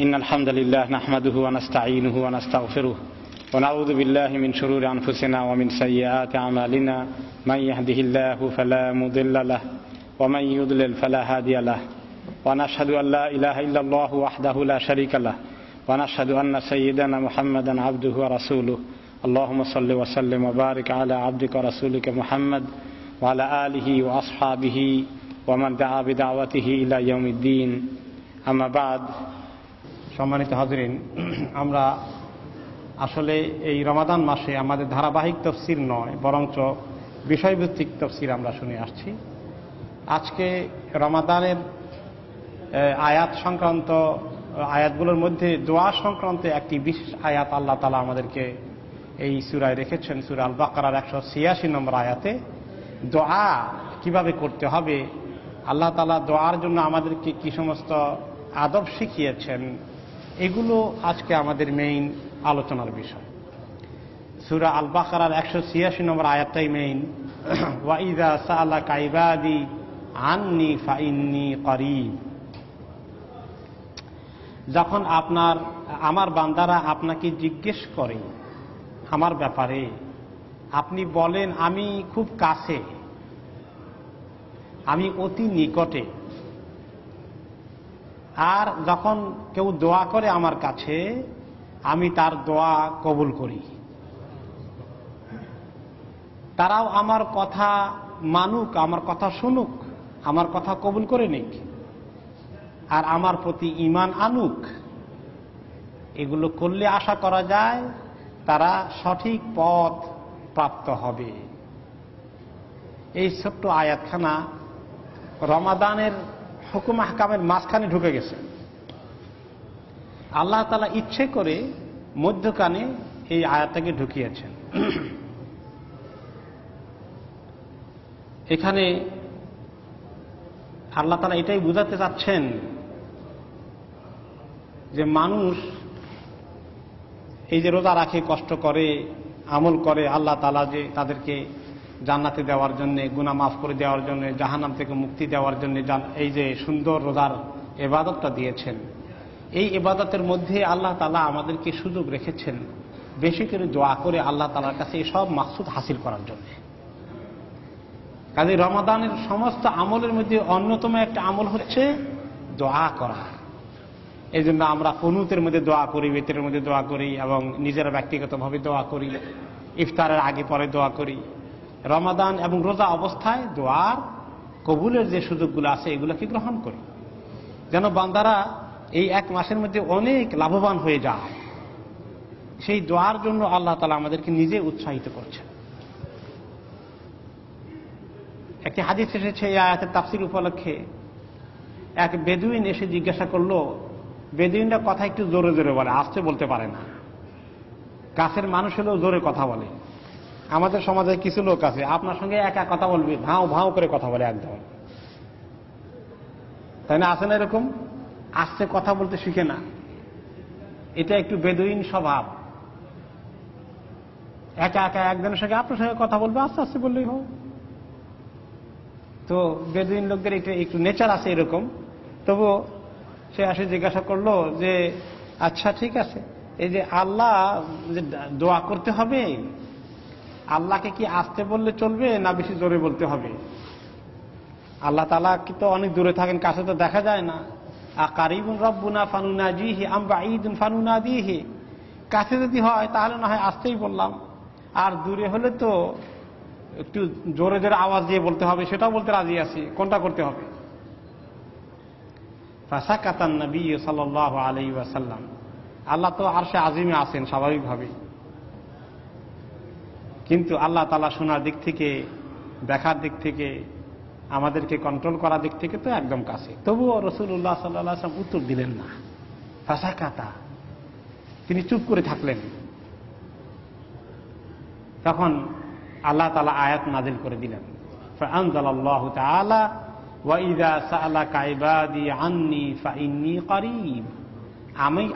إن الحمد لله نحمده ونستعينه ونستغفره ونعوذ بالله من شرور أنفسنا ومن سيئات أعمالنا من يهده الله فلا مضل له ومن يضلل فلا هادي له ونشهد أن لا إله إلا الله وحده لا شريك له ونشهد أن سيدنا محمدا عبده ورسوله اللهم صل وسلم وبارك على عبدك ورسولك محمد وعلى آله وأصحابه ومن دعا بدعوته إلى يوم الدين أما بعد। সম্মানিত হাজরিন, আমরা আসলে এই রমাদান মাসে আমাদের ধারাবাহিক তাফসীর নয়, বরঞ্চ বিষয়ভিত্তিক তাফসীর আমরা শুনে আসছি। আজকে রমাদানের আয়াত সংক্রান্ত আয়াতগুলোর মধ্যে দোয়া সংক্রান্ত একটি বিশেষ আয়াত আল্লাহ তাআলা আমাদেরকে এই সূরায় রেখেছেন। সূরা আল বাকারার 186 নম্বর আয়াতে দোয়া কিভাবে করতে হবে, আল্লাহ তাআলা দোয়ার জন্য আমাদেরকে কি সমস্ত আদব শিখিয়েছেন, এগুলো আজকে আমাদের মেইন আলোচনার বিষয়। সূরা আল বাকারার 186 নম্বর আয়াতটাই মেইন। ওয়া ইযা সাআলাকা ইবাদি আন্নী ফাইন্নী করিব। যখন আমার বান্দারা আপনাকে জিজ্ঞেস করে আমার ব্যাপারে, আপনি বলেন আমি খুব কাছে, আমি অতি নিকটে। আর যখন কেউ দোয়া করে আমার কাছে, আমি তার দোয়া কবুল করি। তারাও আমার কথা মানুক, আমার কথা শুনুক, আমার কথা কবুল করে নিক, আর আমার প্রতি ঈমান আনুক। এগুলো করলে আশা করা যায় তারা সঠিক পথ প্রাপ্ত হবে। এই ছোট্ট আয়াতখানা রমাদানের হুকুম আহকামের মাঝখানে ঢুকে গেছে। আল্লাহ তাআলা ইচ্ছে করে মধ্যখানে এই আয়াতটাকে ঢুকিয়েছেন। এখানে আল্লাহ তাআলা এটাই বোঝাতে চাচ্ছেন যে মানুষ এই যে রোজা রাখে, কষ্ট করে, আমল করে, আল্লাহ তাআলা যে তাদেরকে জান্নাতে দেওয়ার জন্য, গুনাহ মাফ করে দেওয়ার জন্য, জাহান্নাম থেকে মুক্তি দেওয়ার জন্য এই যে সুন্দর রোজার ইবাদতটা দিয়েছেন, এই ইবাদতের মধ্যে আল্লাহ তাআলা আমাদেরকে সুযোগ রেখেছেন বেশি করে দোয়া করে আল্লাহ তাআলার কাছে এই সব মাকসুদ হাসিল করার জন্য। কাজে রমাদানের সমস্ত আমলের মধ্যে অন্যতম একটা আমল হচ্ছে দোয়া করা। এই জন্য আমরা কুনুতের মধ্যে দোয়া করি, বিতরের মধ্যে দোয়া করি, এবং নিজেরা ব্যক্তিগতভাবে দোয়া করি, ইফতারের আগে পরে দোয়া করি। রমাদান এবং রোজা অবস্থায় দোয়ার কবুলের যে সুযোগগুলো আছে এগুলোকে গ্রহণ করি, যেন বান্দারা এই এক মাসের মধ্যে অনেক লাভবান হয়ে যায়। সেই দোয়ার জন্য আল্লাহ তাআলা আমাদেরকে নিজে উৎসাহিত করছেন। একটি হাদিস এসেছে এই আয়াতের তাফসীর উপলক্ষে। এক বেদুইন এসে জিজ্ঞাসা করলো, বেদুইনরা কথা একটু জোরে জোরে বলে, আস্তে বলতে পারে না। কাছের মানুষ হলেও জোরে কথা বলে। আমাদের সমাজে কিছু লোক আছে আপনার সঙ্গে একা কথা বলবে, ভাও ভাও করে কথা বলে একদম, তাই না? আছে না এরকম? আস্তে কথা বলতে শিখে না। এটা একটু বেদুইন স্বভাব। একা একা একজনের সঙ্গে আপনার সঙ্গে কথা বলবে, আস্তে আস্তে বললেই হোক। তো বেদুইন লোকদের একটু নেচার আছে এরকম। তবু সে আসে জিজ্ঞাসা করলো যে আচ্ছা ঠিক আছে, এই যে আল্লাহ যে দোয়া করতে হবে, আল্লাহকে কি আস্তে বললে চলবে না বেশি জোরে বলতে হবে? আল্লাহ তাআলা কি তো অনেক দূরে থাকেন, কাছে তো দেখা যায় না। আকারিবুন রব্বুনা ফানুনাজিহি আম বাঈদুন ফানুনাদিহি। কাছে যদি হয় তাহলে না হয় আস্তেই বললাম, আর দূরে হলে তো একটু জোরে জোরে আওয়াজ দিয়ে বলতে হবে, সেটাও বলতে রাজি আছি। কোনটা করতে হবে? ফাসাকাতান নবী সাল্লাল্লাহু আলাইহি ওয়াসাল্লাম। আল্লাহ তো আরশে আজিমে আছেন স্বাভাবিকভাবেই, কিন্তু আল্লাহ তাআলা শোনার দিক থেকে, দেখার দিক থেকে, আমাদেরকে কন্ট্রোল করার দিক থেকে তো একদম কাছে। তবুও রাসূলুল্লাহ সাল্লাল্লাহু আলাইহি ওয়াসাল্লাম উত্তর দিলেন না। ফাসাকাতা, তিনি চুপ করে থাকলেন। তখন আল্লাহ তাআলা আয়াত নাযিল করে দিলেন। ফাআনজালাল্লাহু তাআলা ওয়া ইযা সাআলাকা ইবাদি আন্নী ফাইন্নী করিব।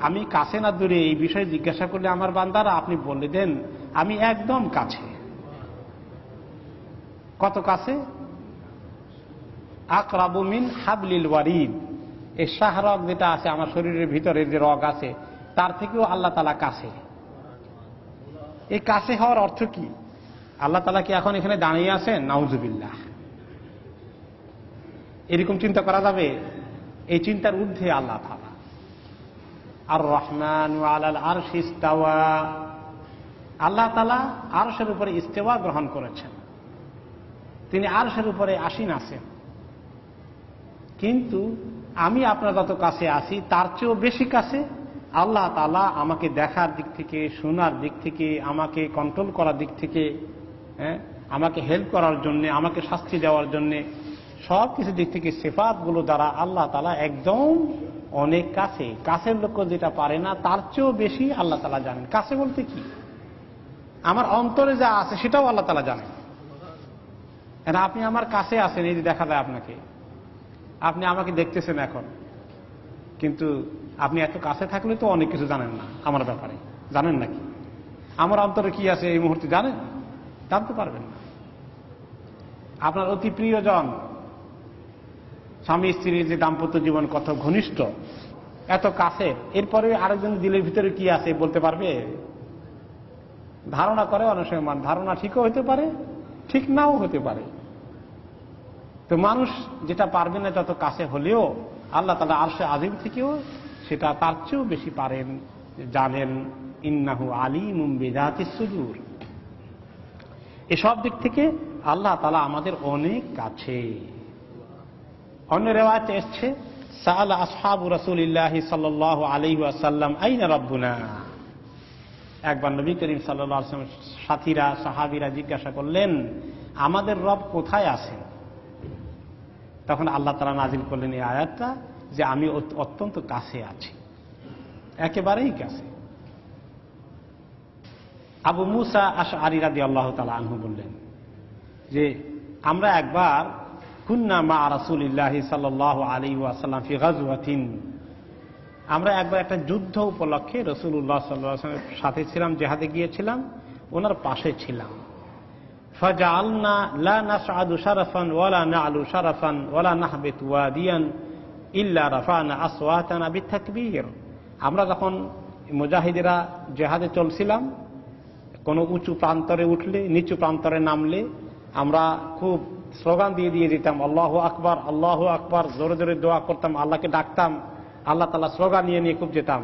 আমি কাছে না দূরে এই বিষয়ে জিজ্ঞাসা করলে আমার বান্দারা, আপনি বলে দেন আমি একদম কাছে। কত কাছে? আকরাবু মিন হাবলিল ওয়ারিদ। এই শাহরগ যেটা আছে আমার শরীরের ভিতরে যে রগ আছে তার থেকেও আল্লাহ তাআলা কাছে। এই কাছে হওয়ার অর্থ কি? আল্লাহ তাআলা কি এখন এখানে দাঁড়িয়ে আছেন? নাউজুবিল্লাহ। এরকম চিন্তা করা যাবে? এই চিন্তার ঊর্ধ্বে আল্লাহ তাআলা। আর রহমান আলাল আরশ ইস্তাওয়া, আল্লাহ তাআলা আরশের উপরে ইস্তেওয়া গ্রহণ করেছেন, তিনি আরশের উপরে আসীন আছেন। কিন্তু আমি আপনার যত কাছে আছি তার চেয়েও বেশি কাছে আল্লাহ তাআলা আমাকে দেখার দিক থেকে, শোনার দিক থেকে, আমাকে কন্ট্রোল করার দিক থেকে, আমাকে হেল্প করার জন্য, আমাকে শাস্তি দেওয়ার জন্য, সব কিছু দিক থেকে সিফাতগুলো দ্বারা আল্লাহ তাআলা একদম অনেক কাছে। কাছের লোক যেটা পারে না তার চেয়েও বেশি আল্লাহ তাআলা জানেন। কাছে বলতে কি? আমার অন্তরে যা আছে সেটাও আল্লাহ তাআলা জানেন। আপনি আমার কাছে আছেন, এই যে দেখা যায় আপনাকে, আপনি আমাকে দেখতেছেন এখন, কিন্তু আপনি এত কাছে থাকলে তো অনেক কিছু জানেন না আমার ব্যাপারে। জানেন নাকি আমার অন্তরে কি আছে এই মুহূর্তে? জানেন? জানতে পারবেন না। আপনার অতি প্রিয়জন, স্বামী স্ত্রীর যে দাম্পত্য জীবন কত ঘনিষ্ঠ, এত কাছে, এরপরে আরেকজন দিলের ভিতরে কি আছে বলতে পারবে? ধারণা করে অনেক সময়, ধারণা ঠিকও হতে পারে, ঠিক নাও হতে পারে। তো মানুষ যেটা পারবে না যত কাছে হলেও আল্লাহ তাআলা আরশে আজিম থেকেও সেটা তার চেয়েও বেশি পারেন, জানেন। ইন্নাহু আলিমুম বিযাতিস সুদূর। এসব দিক থেকে আল্লাহ তাআলা আমাদের অনেক কাছে। অন্য রিওয়ায়াতে এসেছে সাআলা আসহাবু রাসূলিল্লাহি সাল্লাল্লাহু আলাইহি ওয়াসাল্লাম আইনা রাব্বুনা। একবার নবী করিম সাল্লাল্লাহু আলাইহি ওয়াসাল্লামের সাথীরা, সাহাবীরা জিজ্ঞাসা করলেন, আমাদের রব কোথায় আছেন? তখন আল্লাহ তাআলা নাজিল করলেন এই আয়াতটা যে আমি অত্যন্ত কাছে আছি, একেবারেই কাছে। আবু মুসা আশআরী রাদিয়াল্লাহু তাআলা আনহু বললেন যে আমরা একবার কুন্না মা রাসূলিল্লাহি সাল্লাল্লাহু আলাইহি ওয়াসাল্লাম ফি গাজওয়াতিন, আমরা একবার একটা যুদ্ধ উপলক্ষে রাসূলুল্লাহ সাল্লাল্লাহু আলাইহি ওয়াসাল্লামের সাথে ছিলাম, জিহাদে গিয়েছিলাম, ওনার পাশে ছিলাম। ফাজআলনা লা নাসআদু শারাফান ওয়ালা না'লু শারাফান ওয়ালা নাহবিতু ওয়াদিয়ান ইল্লা রাফা'না আসওয়াতানা বিতাকবীর। আমরা যখন মুজাহিদেরা জিহাদে চলছিলাম, কোনো উঁচু প্রান্তরে উঠলে, নিচু প্রান্তরে নামলে আমরা খুব স্লোগান দিয়ে দিয়ে দিতাম, আল্লাহু আকবার, আল্লাহু আকবার, জোরে জোরে দোয়া করতাম, আল্লাহকে ডাকতাম, আল্লাহ তাআলা স্লোগান নিয়ে নিয়ে খুব যেতাম।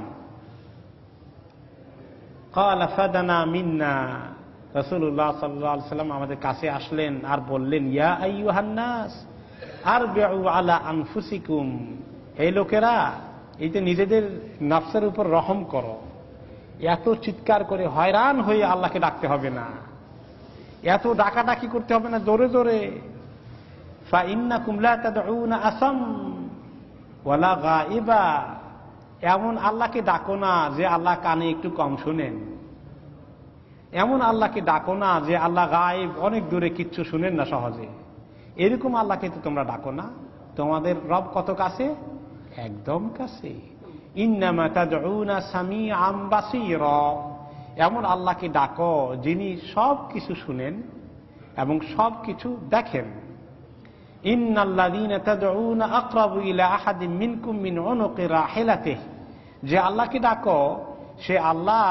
ক্বালা ফাদানা মিন্না, রাসূলুল্লাহ সাল্লাল্লাহু আলাইহি ওয়াসাল্লাম আমাদের কাছে আসলেন আর বললেন, ইয়া আইয়ুহান নাস আরবিউ আলা আনফুসিকুম, এই লোকেরা, এই যে নিজেদের নফসের উপর রহম করো। এত চিৎকার করে হয়রান হয়ে আল্লাহকে ডাকতে হবে না, এত ডাকাডাকি করতে হবে না জোরে জোরে। ফা ইন্নাকুম লা তাদউনা আসাম ওয়ালা গায়িবা, এমন আল্লাহকে ডাকো না যে আল্লাহ কানে একটু কম শুনেন, এমন আল্লাহকে ডাকো না যে আল্লাহ গায়েব, অনেক দূরে, কিচ্ছু শুনেন না সহজে। এরকম আল্লাহকে তো তোমরা ডাকো না। তোমাদের রব কত কাছে? একদম কাছে। ইন্নামা তাদউনা সামিআম বাসীরা, এমন আল্লাহকে ডাকো যিনি সব কিছু শুনেন এবং সব কিছু দেখেন। ইন্নাল্লাযীনা তাদউনা আকরাবু ইলা আহাদিন মিনকুম মিন উনুকি রাহিলাতিহি, যে আল্লাহকে ডাকো সে আল্লাহ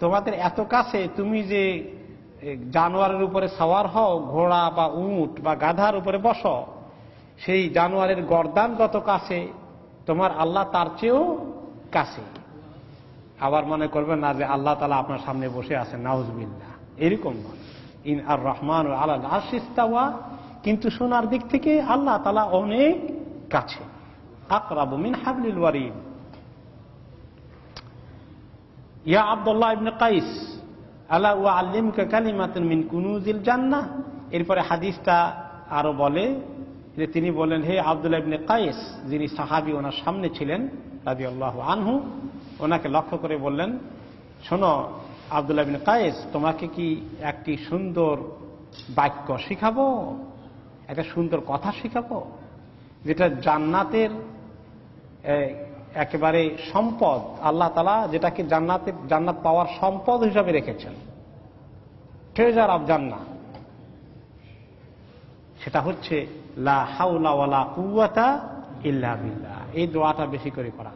তোমাদের এত কাছে, তুমি যে জানোয়ারের উপরে সওয়ার হও, ঘোড়া বা উট বা গাধার উপরে বসো, সেই জানোয়ারের গর্দান যত কাছে তোমার আল্লাহ তার চেয়েও কাছে। আবার মনে করবেন না যে আল্লাহ তাআলা আপনার সামনে বসে আছেন, নাউজুবিল্লাহ, এরকম নয়। ইন আর রহমান আলাল আরশ ইস্তাওয়া, কিন্তু শোনার দিক থেকে আল্লাহ তাআলা অনেক কাছে, আকরাবু মিন হাবলিল ওয়ারিদ। ইয়া আব্দুল্লাহ ইবনে কাইস আলা উআল্লিমুকা কালিমাতান মিন কুনুজিল জান্নাহ। এরপরে হাদিসটা আরো বলে যে তিনি বলেন, হে আব্দুল্লাহ ইবনে কাইস, যিনি সাহাবী ওনার সামনে ছিলেন রাদিয়াল্লাহু আনহু, ওনাকে লক্ষ্য করে বললেন, শোনো আব্দুল্লাহ ইবনে কাইস, তোমাকে কি একটি সুন্দর বাক্য শিখাবো, একটা সুন্দর কথা শিখাবো, যেটা জান্নাতের একেবারে সম্পদ, আল্লাহ তাআলা যেটাকে জান্নাত পাওয়ার সম্পদ হিসাবে রেখেছেন, ট্রেজার অফ জান্নাহ, সেটা হচ্ছে লা হাওলা ওয়ালা কুওয়াতা ইল্লা বিল্লাহ। এই দোয়াটা বেশি করে করা।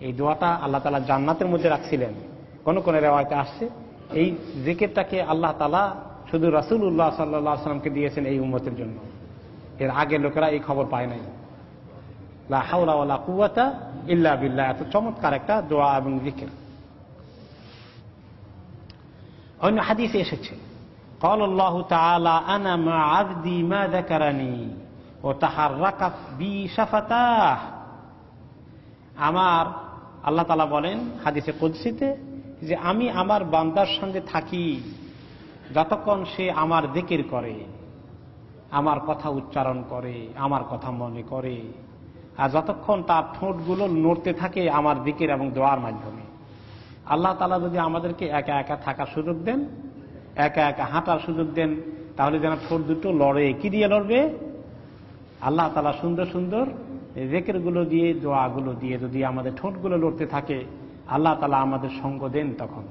এই দোয়াটা আল্লাহ তাআলা জান্নাতের মধ্যে রাখছিলেন। কোন কোন রিওয়ায়াতে আসছে এই জিকিরটাকে আল্লাহ তাআলা শুধু রাসূলুল্লাহ সাল্লাল্লাহু আলাইহি ওয়াসাল্লামকে দিয়েছেন এই উম্মতের জন্য। এর আগে লোকেরা এই খবর পায় নাই। লা হাওলা ওয়ালা কুওয়াতা ইল্লা বিল্লাহ, এত চমৎকার একটা দোয়া এবং জিকির। অন্য হাদিসে এসেছে قال الله تعالى انا مع عبدي ما ذكرني وتحركت بي شفتاه। আমার আল্লাহ তাআলা বলেন হাদিসে কুদসিতে যে আমি আমার বান্দার সঙ্গে থাকি যতক্ষণ সে আমার জিকির করে, আমার কথা উচ্চারণ করে, আমার কথা মনে করে, আর যতক্ষণ তার ঠোঁটগুলো নড়তে থাকে আমার জিকির এবং দোয়ার মাধ্যমে। আল্লাহ তাআলা যদি আমাদেরকে একা একা থাকার সুযোগ দেন, একা একা হাঁটার সুযোগ দেন, তাহলে যেন ঠোঁট দুটো লড়ে। কি দিয়ে লড়বে? আল্লাহ তাআলা সুন্দর সুন্দর জিকিরগুলো দিয়ে, দোয়াগুলো দিয়ে যদি আমাদের ঠোঁটগুলো লড়তে থাকে, আল্লাহ তাআলা আমাদের সঙ্গ দেন, তখন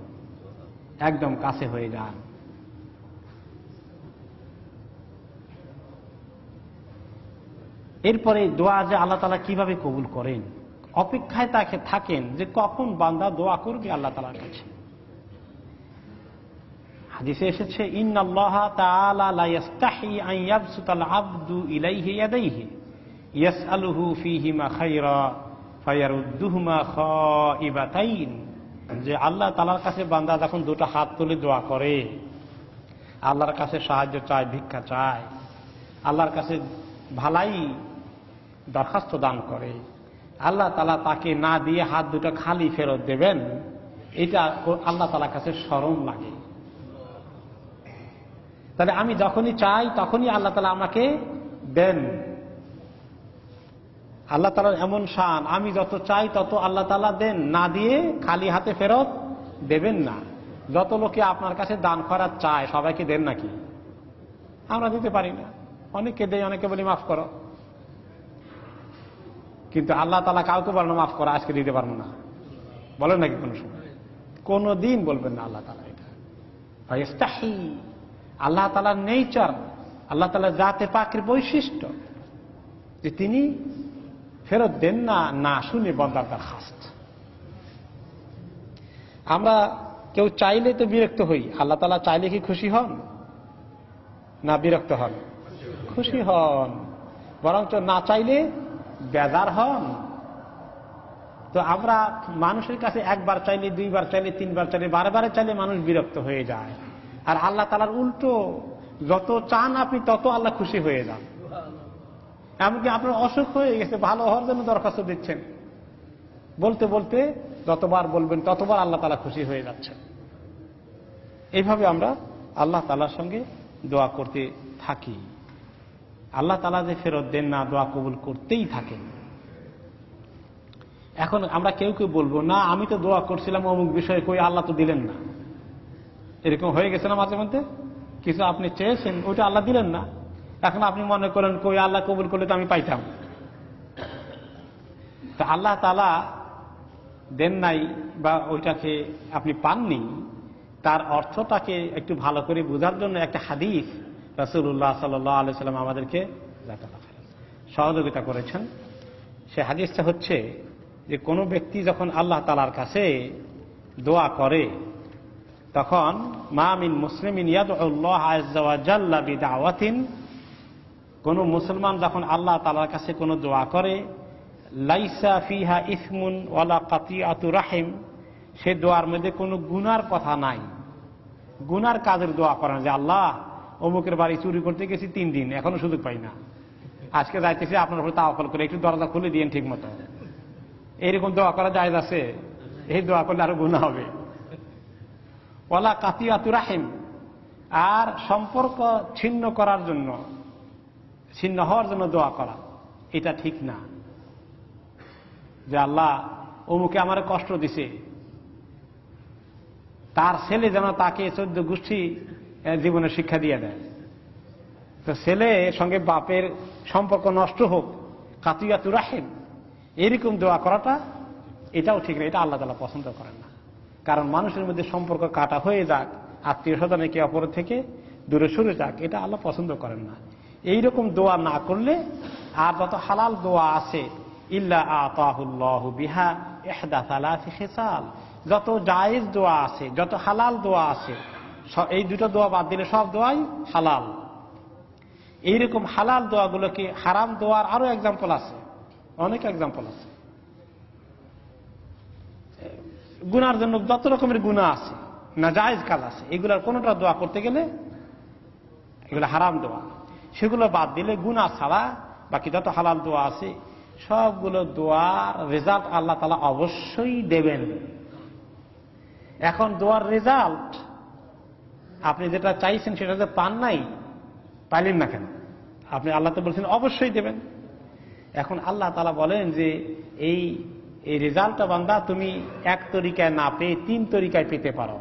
একদম কাছে হয়ে যান। এরপরে দোয়া যে আল্লাহ তাআলা কিভাবে কবুল করেন, অপেক্ষায় তাকে থাকেন যে কখন বান্দা দোয়া করবে আল্লাহ তাআলার কাছে। হাদিসে এসেছে ইন্নাল্লাহা তাআলা লা ইস্তাহি আন ইয়াবসুতাল আবদু ইলাইহি ইয়াদাইহি ইয়াসআলুহু ফীহিমা খায়রা ফায়ারুদ্দুহুমা খাইবাতাইন। যে আল্লাহ তাআলার কাছে বান্দা যখন দুটো হাত তুলে দোয়া করে, আল্লাহর কাছে সাহায্য চায়, ভিক্ষা চায়, আল্লাহর কাছে ভালাই দরখাস্ত দান করে, আল্লাহ তাআলা তাকে না দিয়ে হাত দুটো খালি ফেরত দেবেন, এটা আল্লাহ তাআলার কাছে শরম লাগে। তাহলে আমি যখনই চাই তখনই আল্লাহ তাআলা আমাকে দেন। আল্লাহ তাআলার এমন শান, আমি যত চাই তত আল্লাহ তাআলা দেন, না দিয়ে খালি হাতে ফেরত দেবেন না। যত লোকে আপনার কাছে দান করার চায় সবাইকে দেন নাকি? আমরা দিতে পারি না। অনেকে দেয়, অনেকে বলি মাফ করো, কিন্তু আল্লাহ তাআলা কাউকে বলেন মাফ করো, আজকে দিতে পারবো না, বলেন নাকি? কোনো সময় কোনো দিন বলবেন না আল্লাহ তাআলা এটা। ফায়াস্তাহি, আল্লাহ তাআলার নেচার, আল্লাহ তাআলার জাতে পাকের বৈশিষ্ট্য যে তিনি ফেরত দেন না, না শুনে বান্দার দরখাস্ত। আমরা কেউ চাইলে তো বিরক্ত হই, আল্লাহ তাআলা চাইলে কি খুশি হন না বিরক্ত হন? খুশি হন। বরঞ্চ না চাইলে বেজার হন। তো আমরা মানুষের কাছে একবার চাইলে, দুইবার চাইলে, তিনবার চাইলে, বারে চাইলে মানুষ বিরক্ত হয়ে যায়। আর আল্লাহ তাআলার উল্টো, যত চান আপনি তত আল্লাহ খুশি হয়ে যান। এমনকি আপনার অসুখ হয়ে গেছে, ভালো হওয়ার জন্য দরখাস্ত দিচ্ছেন, বলতে বলতে যতবার বলবেন ততবার আল্লাহ তাআলা খুশি হয়ে যাচ্ছেন। এইভাবে আমরা আল্লাহ তাআলার সঙ্গে দোয়া করতে থাকি। আল্লাহ তাআলা যে ফেরত দেন না, দোয়া কবুল করতেই থাকেন। এখন আমরা কেউ কেউ বলবো না, আমি তো দোয়া করছিলাম অমুক বিষয়ে, কই আল্লাহ তো দিলেন না। এরকম হয়ে গেছে না মাঝে মধ্যে? কিছু আপনি চেয়েছেন, ওইটা আল্লাহ দিলেন না, এখন আপনি মনে করেন কই আল্লাহ কবুল করলে তো আমি পাইতাম। তা আল্লাহ তাআলা দেন নাই বা ওইটাকে আপনি পাননি, তার অর্থটাকে একটু ভালো করে বোঝার জন্য একটা হাদিস রাসূলুল্লাহ সাল্লাল্লাহু আলাইহি ওয়াসাল্লাম আমাদেরকে সহযোগিতা করেছেন। সে হাদিসটা হচ্ছে যে কোনো ব্যক্তি যখন আল্লাহ তাআলার কাছে দোয়া করে, তখন মা মিন মুসলিমিন ইয়াদউল্লাহ আযজা ওয়া জাল্লা বিদাওয়াতিন, কোন মুসলমান যখন আল্লাহ তাআলার কাছে কোনো দোয়া করে, লাইসা ফিহা ইসমুন ওয়ালা কাতিআতু রাহিম, সে দোয়ার মধ্যে কোনো গুনার কথা নাই। গুনার কাজের দোয়া করেন যে আল্লাহ অমুকের বাড়ি চুরি করতে গেছি 3 দিন, এখনো সুযোগ পাই না, আজকে যাইতেছি আপনার উপরে তাওয়াক্কুল করে একটু দরজা খুলে দিয়েন ঠিক মতো। এইরকম দোয়া করা জায়েজ আছে? এই দোয়া করলে আরো গুনাহ হবে। ওয়ালা কাতিআতু রাহিম, আর সম্পর্ক ছিন্ন করার জন্য, ছিন্ন হওয়ার জন্য দোয়া করা, এটা ঠিক না। যে আল্লাহ অমুকে আমার কষ্ট দিছে, তার ছেলে যেন তাকে 14 গোষ্ঠী জীবনের শিক্ষা দিয়ে দেয়, তো ছেলে সঙ্গে বাপের সম্পর্ক নষ্ট হোক, কাতিআতু রাহিম, এরকম দোয়া করাটা এটাও ঠিক না, এটা আল্লাহ তাআলা পছন্দ করেন না। কারণ মানুষের মধ্যে সম্পর্ক কাটা হয়ে যাক, আত্মীয় স্বজন একে অপরের থেকে দূরে সরে যাক, এটা আল্লাহ পছন্দ করেন না। এইরকম দোয়া না করলে, আর যত হালাল দোয়া আছে ইল্লা আতাহুল্লাহু বিহা ইহদা সালাসি খিসাল। যত জায়েজ দোয়া আছে, যত হালাল দোয়া আছে, এই দুটো দোয়া বাদ দিলে সব দোয়াই হালাল। এইরকম হালাল দোয়াগুলোকে হারাম দোয়ার আরো এক্সাম্পল আছে, অনেক এক্সাম্পল আছে। গুনার জন্য যত রকমের গুনাহ আছে, নাজায়েজ কাজ আছে, এগুলোর কোনোটা দোয়া করতে গেলে এগুলো হারাম দোয়া, সেগুলো বাদ দিলে গুনাহ ছাড়া বাকি যত হালাল দোয়া আছে সবগুলো দোয়ার রেজাল্ট আল্লাহ তাআলা অবশ্যই দেবেন। এখন দোয়ার রেজাল্ট আপনি যেটা চাইছেন সেটা যে পান নাই, পাইলেন না কেন? আপনি আল্লাহ তো বলছেন অবশ্যই দেবেন। এখন আল্লাহ তাআলা বলেন যে এই রেজাল্টটা বান্দা তুমি এক তরিকায় না পেয়ে 3 তরিকায় পেতে পারো।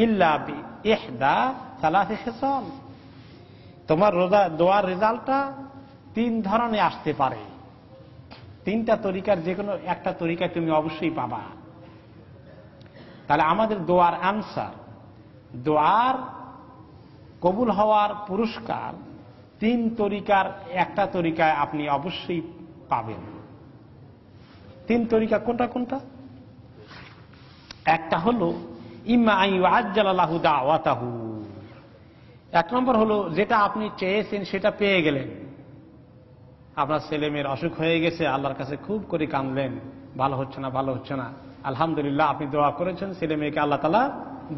ইল্লা বি ইহদা সালাসি খিসাল, তোমার দোয়ার রেজাল্টটা 3 ধরনে আসতে পারে। 3টা তরিকার যে কোনো একটা তরিকায় তুমি অবশ্যই পাবা। তাহলে আমাদের দোয়ার আনসার, দোয়ার কবুল হওয়ার পুরস্কার 3 তরিকার একটা তরিকায় আপনি অবশ্যই পাবেন। 3 তরিকা কোনটা কোনটা? একটা হলো ইম্মা আন ইউআজ্জালা লাহু দাওয়াতাহু, 1 নম্বর হলো যেটা আপনি চেয়েছেন সেটা পেয়ে গেলেন। আপনার ছেলে মেয়ের অসুখ হয়ে গেছে, আল্লাহর কাছে খুব করে কাঁদলেন, ভালো হচ্ছে না, ভালো হচ্ছে না, আলহামদুলিল্লাহ আপনি দোয়া করেছেন, ছেলে মেয়েকে আল্লাহ তাআলা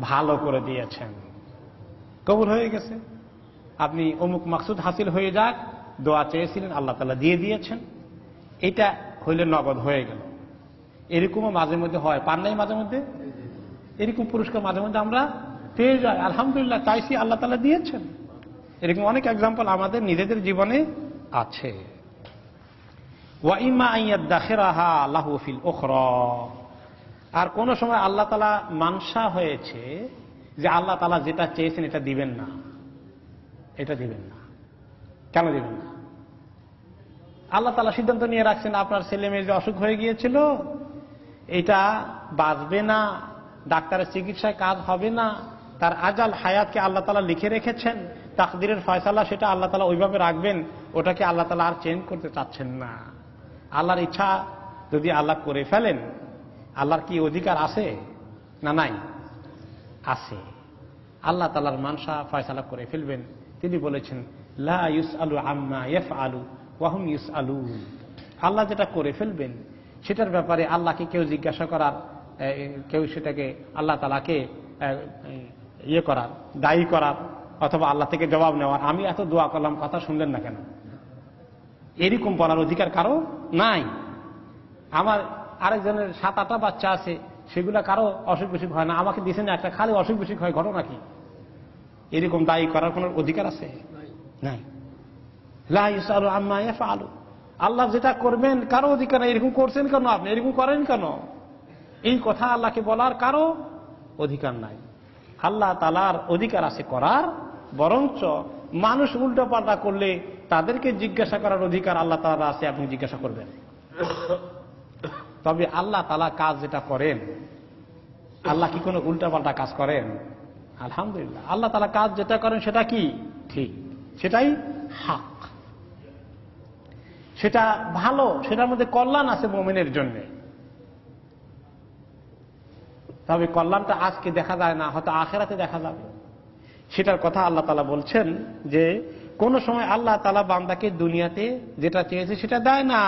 ভালো করে দিয়েছেন, কবুল হয়ে গেছে। আপনি অমুক মাকসুদ হাসিল হয়ে যাক, দোয়া চেয়েছিলেন, আল্লাহ তাআলা দিয়ে দিয়েছেন, এটা হইলে নগদ হয়ে গেল। এরকমও মাঝে মধ্যে হয়, পান নাই মাঝে মধ্যে, এরকম পুরস্কার মাঝে মধ্যে আমরা পেয়ে যাই, আলহামদুলিল্লাহ চাইছি আল্লাহ তাআলা দিয়েছেন। এরকম অনেক এক্সাম্পল আমাদের নিজেদের জীবনে আছে। ওয়া ইম্মা আন ইয়াদাখিরাহা লাহু ফিল উখরা, আর কোন সময় আল্লাহ তাআলা মানসা হয়েছে যে আল্লাহ তাআলা যেটা চেয়েছেন এটা দিবেন না, এটা দিবেন না। কেন দিবেন না? আল্লাহ তাআলা সিদ্ধান্ত নিয়ে রাখছেন আপনার ছেলে মেয়ের যে অসুখ হয়ে গিয়েছিল এটা বাঁচবে না, ডাক্তারের চিকিৎসায় কাজ হবে না, তার আজাল হায়াতকে আল্লাহ তাআলা লিখে রেখেছেন, তাকদিরের ফয়সালা সেটা আল্লাহ তাআলা ওইভাবে রাখবেন, ওটাকে আল্লাহ তাআলা আর চেঞ্জ করতে চাচ্ছেন না। আল্লাহর ইচ্ছা যদি আল্লাহ করে ফেলেন, আল্লাহর কি অধিকার আছে না নাই? আছে। আল্লাহ তাআলার মানসা ফয়সালা করে ফেলবেন। তিনি বলেছেন লা ইউসআলু আম্মা ইয়াফআলু ওয়া হুম ইউসআলুন, আল্লাহ যেটা করে ফেলবেন সেটার ব্যাপারে আল্লাহকে কেউ জিজ্ঞাসা করার, কেউ সেটাকে আল্লাহ তাআলাকে করার, দায়ী করার অথবা আল্লাহ থেকে জবাব নেওয়ার, আমি এত দোয়া করলাম কথা শুনলেন না কেন, এরকম বলার অধিকার কারো নাই। আমার আরেকজনের 7-8টা বাচ্চা আছে, সেগুলা কারো অসুখ বিসুখ হয় না, আমাকে দিয়েছেন একটা, খালি অসুখ বিসুখ হয়, ঘটনা কি? এরকম দায়ী করার কোন অধিকার আছে? নাই। লা ইউসআলু আম্মা ইয়াফআলু, আল্লাহ যেটা করবেন কারো অধিকার নাই। এরকম করছেন কেন আপনি, এরকম করেন কেন, এই কথা আল্লাহকে বলার কারো অধিকার নাই। আল্লাহ তাআলার অধিকার আছে করার, বরঞ্চ মানুষ উল্টো পাল্টা করলে তাদেরকে জিজ্ঞাসা করার অধিকার আল্লাহ তাআলা আছে, আপনি জিজ্ঞাসা করবেন। তবে আল্লাহ তাআলা কাজ যেটা করেন, আল্লাহ কি কোনো উল্টা পাল্টা কাজ করেন? আলহামদুলিল্লাহ, আল্লাহ তাআলা কাজ যেটা করেন সেটা কি ঠিক, সেটাই হক, সেটা ভালো, সেটার মধ্যে কল্যাণ আছে মুমিনের জন্য। তবে কল্যাণটা আজকে দেখা যায় না, হয়তো আখিরাতে দেখা যাবে, সেটার কথা আল্লাহ তাআলা বলছেন যে কোন সময় আল্লাহ তাআলা বান্দাকে দুনিয়াতে যেটা চেয়েছে সেটা দেয় না,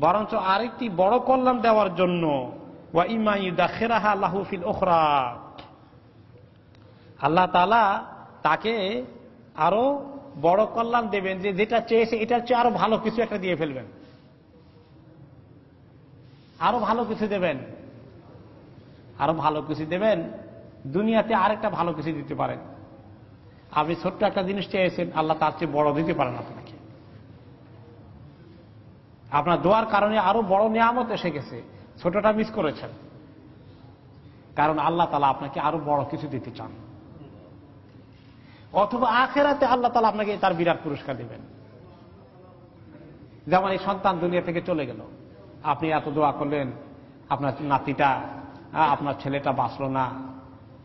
বরঞ্চ আরেকটি বড় কল্যাণ দেওয়ার জন্য ওয়া ইম্মা ইউদাখিরাহা লাহু ফিল উখরা, আল্লাহ তাআলা তাকে আরো বড় কল্যাণ দেবেন, যে যেটা চেয়েছে এটার চেয়ে আরো ভালো কিছু একটা দিয়ে ফেলবেন, আরো ভালো কিছু দেবেন, আরো ভালো কিছু দেবেন। দুনিয়াতে আরেকটা ভালো কিছু দিতে পারেন। আপনি ছোট্ট একটা জিনিস চেয়েছেন, আল্লাহ তার চেয়ে বড় দিতে পারেন আপনাকে। আপনার দোয়ার কারণে আরো বড় নিয়ামত এসে গেছে, ছোটটা মিস করেছেন, কারণ আল্লাহ তাআলা আপনাকে আরো বড় কিছু দিতে চান। অথবা আখিরাতে আল্লাহ তাআলা আপনাকে তার বিরাট পুরস্কার দিবেন। যেমন এই সন্তান দুনিয়া থেকে চলে গেল, আপনি এত দোয়া করলেন, আপনার নাতিটা, আপনার ছেলেটা বাঁচলো না,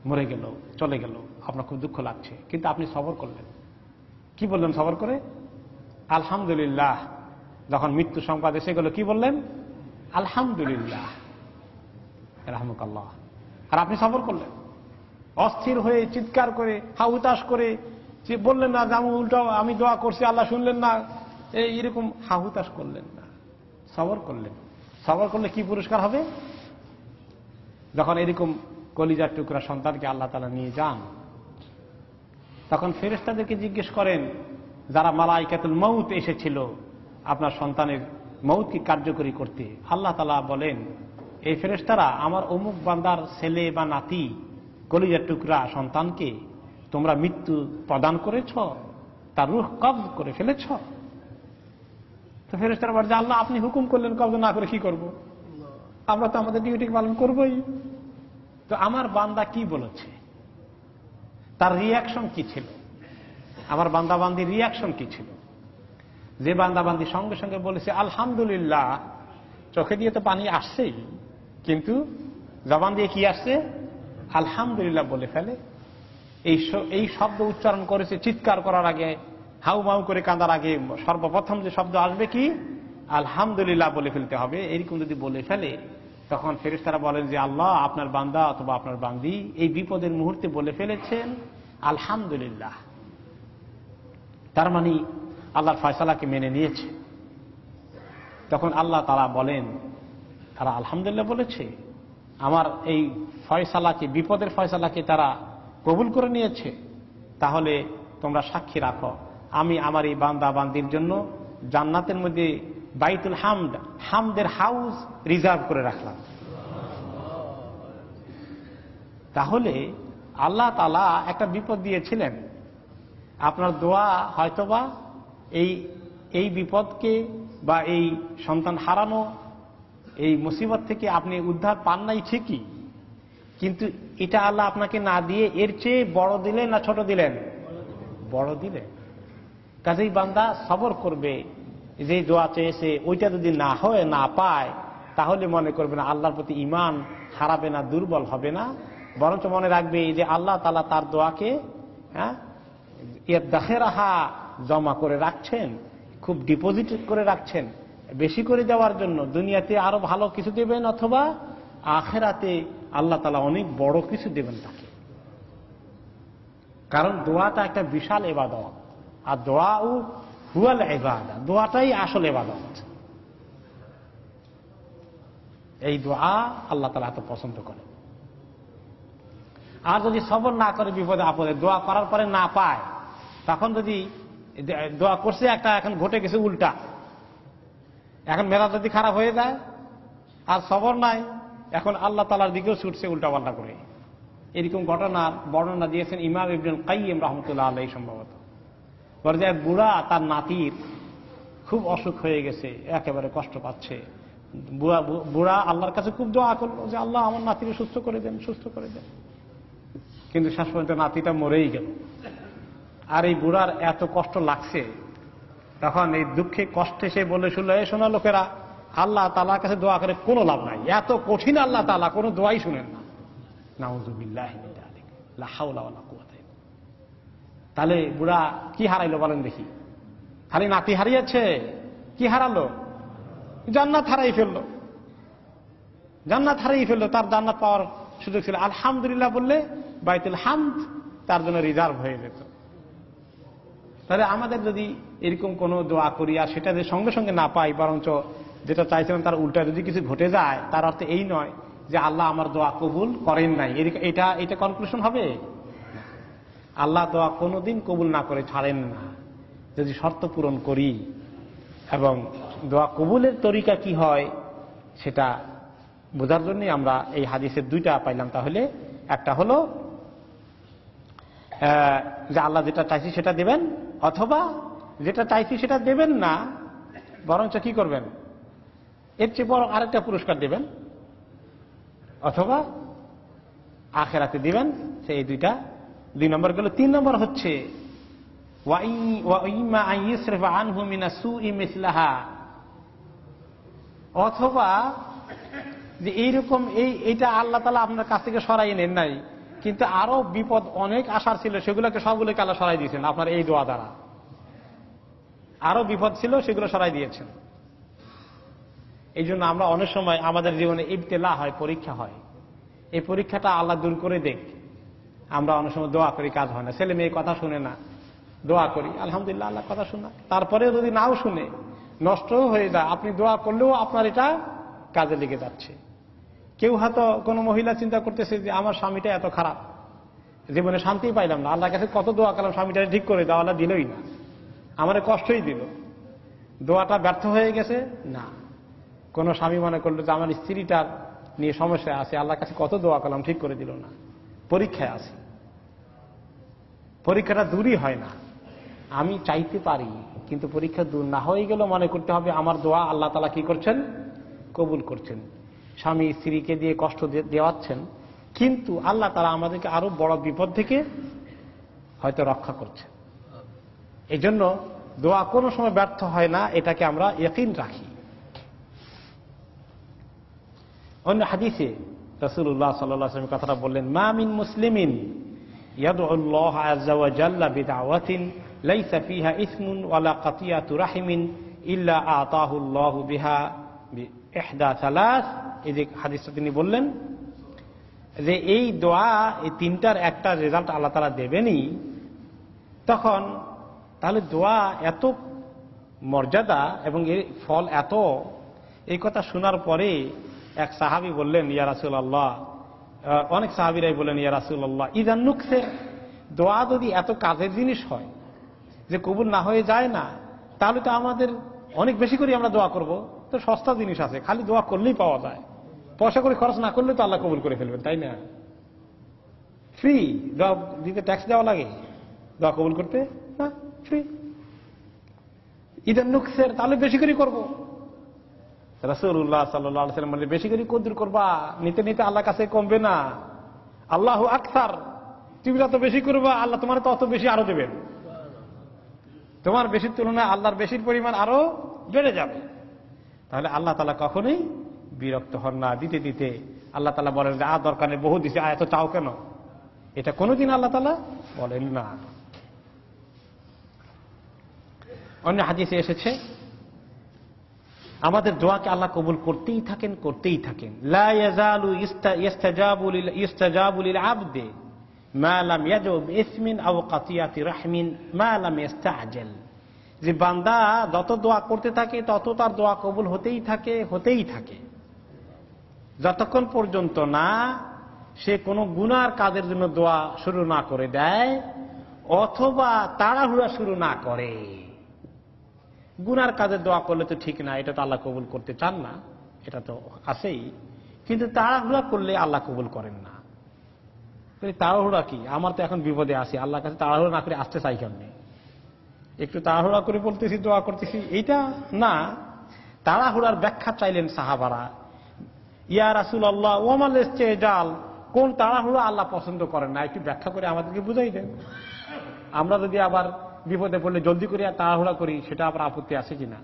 মরে গেল, চলে গেল, আপনার খুব দুঃখ লাগছে, কিন্তু আপনি সবর করলেন। কি বললেন সবর করে? আলহামদুলিল্লাহ, যখন মৃত্যু সংবাদ এসে গেল কি বললেন? আলহামদুলিল্লাহ রাহমাকাল্লাহ। আর আপনি সবর করলেন, অস্থির হয়ে চিৎকার করে হাহুতাশ করে বললেন না যে আমি উল্টো আমি দোয়া করছি আল্লাহ শুনলেন না, এইরকম হাহুতাশ করলেন না, সবর করলেন। সবর করলে কি পুরস্কার হবে? যখন এরকম কলিজার টুকরা সন্তানকে আল্লাহ তাআলা নিয়ে যান, তখন ফেরেশতাদেরকে জিজ্ঞেস করেন, যারা মালাইকাতুল মউত এসেছিল আপনার সন্তানের মউতকে কার্যকরী করতে, আল্লাহ তাআলা বলেন, এই ফেরেশতারা আমার অমুক বান্দার ছেলে বা নাতি কলিজার টুকরা সন্তানকে তোমরা মৃত্যু প্রদান করেছ, তার রূহ কবজ করে ফেলেছ। তো ফেরেশতারা বলে, আল্লাহ আপনি হুকুম করলেন, কবজ না করে কি করব? আমরা তো আমাদের ডিউটি পালন করবই। তো আমার বান্দা কি বলেছে, তার রিয়াকশন কি ছিল, আমার বান্দাবান্দির রিয়াকশন কি ছিল? যে বান্দাবান্দি সঙ্গে সঙ্গে বলেছে আলহামদুলিল্লাহ, চোখে দিয়ে তো পানি আসছেই, কিন্তু জবান দিয়ে কি আসছে? আলহামদুলিল্লাহ বলে ফেলে। এই শব্দ উচ্চারণ করেছে চিৎকার করার আগে, হাউ মাউ করে কাঁদার আগে সর্বপ্রথম যে শব্দ আসবে কি? আলহামদুলিল্লাহ বলে ফেলতে হবে। এরকম যদি বলে ফেলে, তখন ফেরেশতারা বলেন যে আল্লাহ আপনার বান্দা অথবা আপনার বান্দি এই বিপদের মুহূর্তে বলে ফেলেছেন আলহামদুলিল্লাহ, তার মানে আল্লাহর ফয়সালাকে মেনে নিয়েছে। তখন আল্লাহ তাআলা বলেন, তারা আলহামদুলিল্লাহ বলেছে, আমার এই ফয়সালাকে, বিপদের ফয়সালাকে তারা কবুল করে নিয়েছে, তাহলে তোমরা সাক্ষী রাখো, আমি আমার এই বান্দা বান্দির জন্য জান্নাতের মধ্যে বাইতুল হামদ, হামদের হাউস রিজার্ভ করে রাখলাম। তাহলে আল্লাহ তাআলা একটা বিপদ দিয়েছিলেন, আপনার দোয়া হয়তোবা এই বিপদকে বা এই সন্তান হারানো এই মুসিবত থেকে আপনি উদ্ধার পান নাই ঠিকই, কিন্তু এটা আল্লাহ আপনাকে না দিয়ে এর চেয়ে বড় দিলেন না ছোট দিলেন? বড় দিলেন। কাজেই বান্দা সবর করবে, যে দোয়া চেয়েছে ওইটা যদি না হয়, না পায়, তাহলে মনে করবে না আল্লাহর প্রতি ঈমান হারাবে না, দুর্বল হবে না, বরঞ্চ মনে রাখবে যে আল্লাহ তাআলা তার দোয়াকে দাখেরাহা জমা করে রাখছেন, খুব ডিপোজিট করে রাখছেন, বেশি করে দেওয়ার জন্য। দুনিয়াতে আরো ভালো কিছু দেবেন, অথবা আখিরাতে আল্লাহ তাআলা অনেক বড় কিছু দেবেন তাকে। কারণ দোয়াটা একটা বিশাল ইবাদত, আর দোয়াও হুয়াল ইবাদা, দোয়াটাই আসল ইবাদত। এই দোয়া আল্লাহ তাআলা এত পছন্দ করে। আর যদি সবর না করে বিপদে আপদে দোয়া করার পরে না পায়, তখন যদি দোয়া করছে একটা, এখন ঘটে গেছে উল্টা, এখন মেজাজ যদি খারাপ হয়ে যায় আর সবর নাই, এখন আল্লাহ তাআলার দিকেও ছুটছে উল্টা পাল্টা করে। এরকম ঘটনার বর্ণনা দিয়েছেন ইমাম ইবনুল কাইয়িম রাহমাতুল্লাহ আলাইহি সম্ভবত। বলে যে এক বুড়া, তার নাতির খুব অসুখ হয়ে গেছে, একেবারে কষ্ট পাচ্ছে। বুড়া আল্লাহর কাছে খুব দোয়া করলো যে আল্লাহ আমার নাতিকে সুস্থ করে দেন, সুস্থ করে দেন। কিন্তু শেষ পর্যন্ত নাতিটা মরেই গেল। আর এই বুড়ার এত কষ্ট লাগছে, তখন এই দুঃখে কষ্টে সে বলে শুনলো, এই শোনা লোকেরা, আল্লাহ তাআলার কাছে দোয়া করে কোনো লাভ নাই, এত কঠিন আল্লাহ তাআলা কোনো দোয়াই শুনেন না। নাউযুবিল্লাহি মিন যালিক, লা হাওলা ওয়ালা কুওয়াতা ইল্লা বিল্লাহ। তাহলে বুড়া কি হারাইলো বলেন দেখি? খালি নাতি হারিয়েছে, কি হারালো? জান্নাত হারাই ফেললো, জান্নাত হারিয়ে ফেললো। তার জান্নাত পাওয়ার সুযোগ ছিল, আলহামদুলিল্লাহ বললে বাইতুল হামদ তার জন্য রিজার্ভ হয়ে যেত। তাহলে আমাদের যদি এরকম কোনো দোয়া করি আর সেটা যে সঙ্গে সঙ্গে না পাই, বরঞ্চ যেটা চাইছিলাম তার উল্টা যদি কিছু ঘটে যায়, তার অর্থ এই নয় যে আল্লাহ আমার দোয়া কবুল করেন নাই, এটা কনক্লুশন হবে। আল্লাহ দোয়া কোনোদিন কবুল না করে ছাড়েন না, যদি শর্ত পূরণ করি। এবং দোয়া কবুলের তরিকা কি হয় সেটা বোঝার জন্যই আমরা এই হাদিসের দুইটা পাইলাম। তাহলে একটা হলো যে আল্লাহ যেটা চাইছি সেটা দেবেন, অথবা যেটা চাইছি সেটা দেবেন না, বরঞ্চ কি করবেন, এর চেয়ে বড় আরেকটা পুরস্কার দেবেন, অথবা আখিরাতে দিবেন। সেই দুইটা, 2 নম্বর গেল। 3 নম্বর হচ্ছে অথবা যে এইরকম এইটা আল্লাহ তাআলা আপনার কাছ থেকে সরাই নেন নাই, কিন্তু আরো বিপদ অনেক আশার ছিল, সেগুলোকে সবগুলোকে আল্লাহ সরাই দিয়েছেন আপনার এই দোয়া দ্বারা। আরো বিপদ ছিল, সেগুলো সরাই দিয়েছেন। এই জন্য আমরা অনেক সময় আমাদের জীবনে ইবতিলা হয়, পরীক্ষা হয়, এই পরীক্ষাটা আল্লাহ দূর করে দেখ। আমরা অনেক সময় দোয়া করি, কাজ হয় না, ছেলে মেয়ে কথা শুনে না, দোয়া করি আলহামদুলিল্লাহ আল্লাহ কথা শোনা, তারপরে যদি নাও শুনে নষ্টও হয়ে যায়, আপনি দোয়া করলেও আপনার এটা কাজে লেগে যাচ্ছে। কেউ হয়তো কোনো মহিলা চিন্তা করতেছে যে আমার স্বামীটা এত খারাপ, জীবনে শান্তি পাইলাম না, আল্লাহর কাছে কত দোয়া করলাম স্বামীটা ঠিক করে দাও, আল্লাহ দিলই না, আমার কষ্টই দিল, দোয়াটা ব্যর্থ হয়ে গেছে। না, কোন স্বামী মনে করলো যে আমার স্ত্রীটার নিয়ে সমস্যা আছে, আল্লাহর কাছে কত দোয়া করলাম ঠিক করে দিল না, পরীক্ষায় আছে। পরীক্ষাটা দূরই হয় না, আমি চাইতে পারি কিন্তু পরীক্ষা দূর না হয়ে গেল মনে করতে হবে আমার দোয়া আল্লাহ তাআলা কি করছেন, কবুল করছেন। স্বামী স্ত্রীকে দিয়ে কষ্ট দেওয়াচ্ছেন, কিন্তু আল্লাহ তাআলা আমাদেরকে আরো বড় বিপদ থেকে হয়তো রক্ষা করছেন। এই জন্য দোয়া কোনো সময় ব্যর্থ হয় না, এটাকে আমরা ইয়াকিন রাখি। অন্য হাদিসে রাসূলুল্লাহ সাল্লাল্লাহু আলাইহি ওয়াসাল্লাম কথাটা বললেন, মা মিন মুসলিমিন ইয়াদউ আল্লাহ আযজা ওয়া জাল্লা বিদাওয়াতিন লাইসা ফিহা ইসমুন ওয়ালা কাতিয়াতু রাহিমিন ইল্লা আতাহু আল্লাহু বিহা বিইহদা সালাস। এই যে হাদিসটা তিনি বললেন যে এই দোয়া, এই তিনটার একটা রেজাল্ট আল্লাহ তাআলা দেবেনই, তখন তাহলে দোয়া এত মর্যাদা এবং এর ফল এত, এই কথা শোনার পরে এক সাহাবী বললেন, ইয়া রাসূলুল্লাহ, অনেক সাহাবীরাই বললেন, ইয়া রাসূলুল্লাহ ইযান নুকসে, দোয়া যদি এত কাজের জিনিস হয় যে কবুল না হয়ে যায় না, তাহলে তো আমাদের অনেক বেশি করে আমরা দোয়া করব, তো সস্তা জিনিস আছে, খালি দোয়া করলেই পাওয়া যায়, পয়সা করে খরচ না করলে তো আল্লাহ কবুল করে ফেলবেন, তাই না? ফ্রি দোয়া দিতে ট্যাক্স দেওয়া লাগে দোয়া কবুল করতে না, ফ্রি। ইযান নুকসে, তাহলে বেশি করে করব। রাসূলুল্লাহ সাল্লাল্লাহু আলাইহি ওয়াসাল্লাম বললেন, বেশি করে কদর করবা, নিতে নিতে আল্লাহর কাছে কমবে না। আল্লাহু আকসার, তুমি যত বেশি করবা আল্লাহ তোমার তত বেশি আরো দেবেন, তোমার বেশির তুলনায় আল্লাহর বেশির পরিমাণ আরো বেড়ে যাবে। তাহলে আল্লাহ তাআলা কখনোই বিরক্ত হন না, দিতে দিতে আল্লাহ তাআলা বলেন যে দরকার নেই, বহু দিছে, এত চাও কেন, এটা কোনোদিন আল্লাহ তাআলা বলেন না। অন্য হাদিসে এসেছে আমাদের দোয়াকে আল্লাহ কবুল করতেই থাকেন, করতেই থাকেন। লা ইয়াজালু ইস্তাজাবু লিল আবদি মা লাম ইয়াজু বিইসমিন আও কাতিয়াতি রাহমিন মা লাম ইস্তাআজাল, যে বান্দা যত দোয়া করতে থাকে তত তার দোয়া কবুল হতেই থাকে, হতেই থাকে, যতক্ষণ পর্যন্ত না সে কোনো গুনার কাজের জন্য দোয়া শুরু না করে দেয় অথবা তাড়াহুড়া শুরু না করে। গুনার কাজের দোয়া করলে তো ঠিক না, এটা তো আল্লাহ কবুল করতে চান না, এটা তো আছেই, কিন্তু তাড়াহুড়া করলে আল্লাহ কবুল করেন না। তাড়াহুড়া কি, আমার তো এখন বিপদে আছি, আল্লাহর কাছে তাড়াহুড়া না করে আসতে চাই কেমনে, একটু তাড়াহুড়া করে বলতেছি দোয়া করতেছি, এইটা না। তাড়াহুড়ার ব্যাখ্যা চাইলেন সাহাবারা, ইয়া রাসূলুল্লাহ ওয়ামাল ইস্তিজাল, কোন তাড়াহুড়া আল্লাহ পছন্দ করেন না, একটু ব্যাখ্যা করে আমাদেরকে বুঝাই দেন। আমরা যদি আবার বিপদে পড়লে জলদি করে তাড়াহুড়া করি, সেটা আবার আপত্তি আছে কিনা?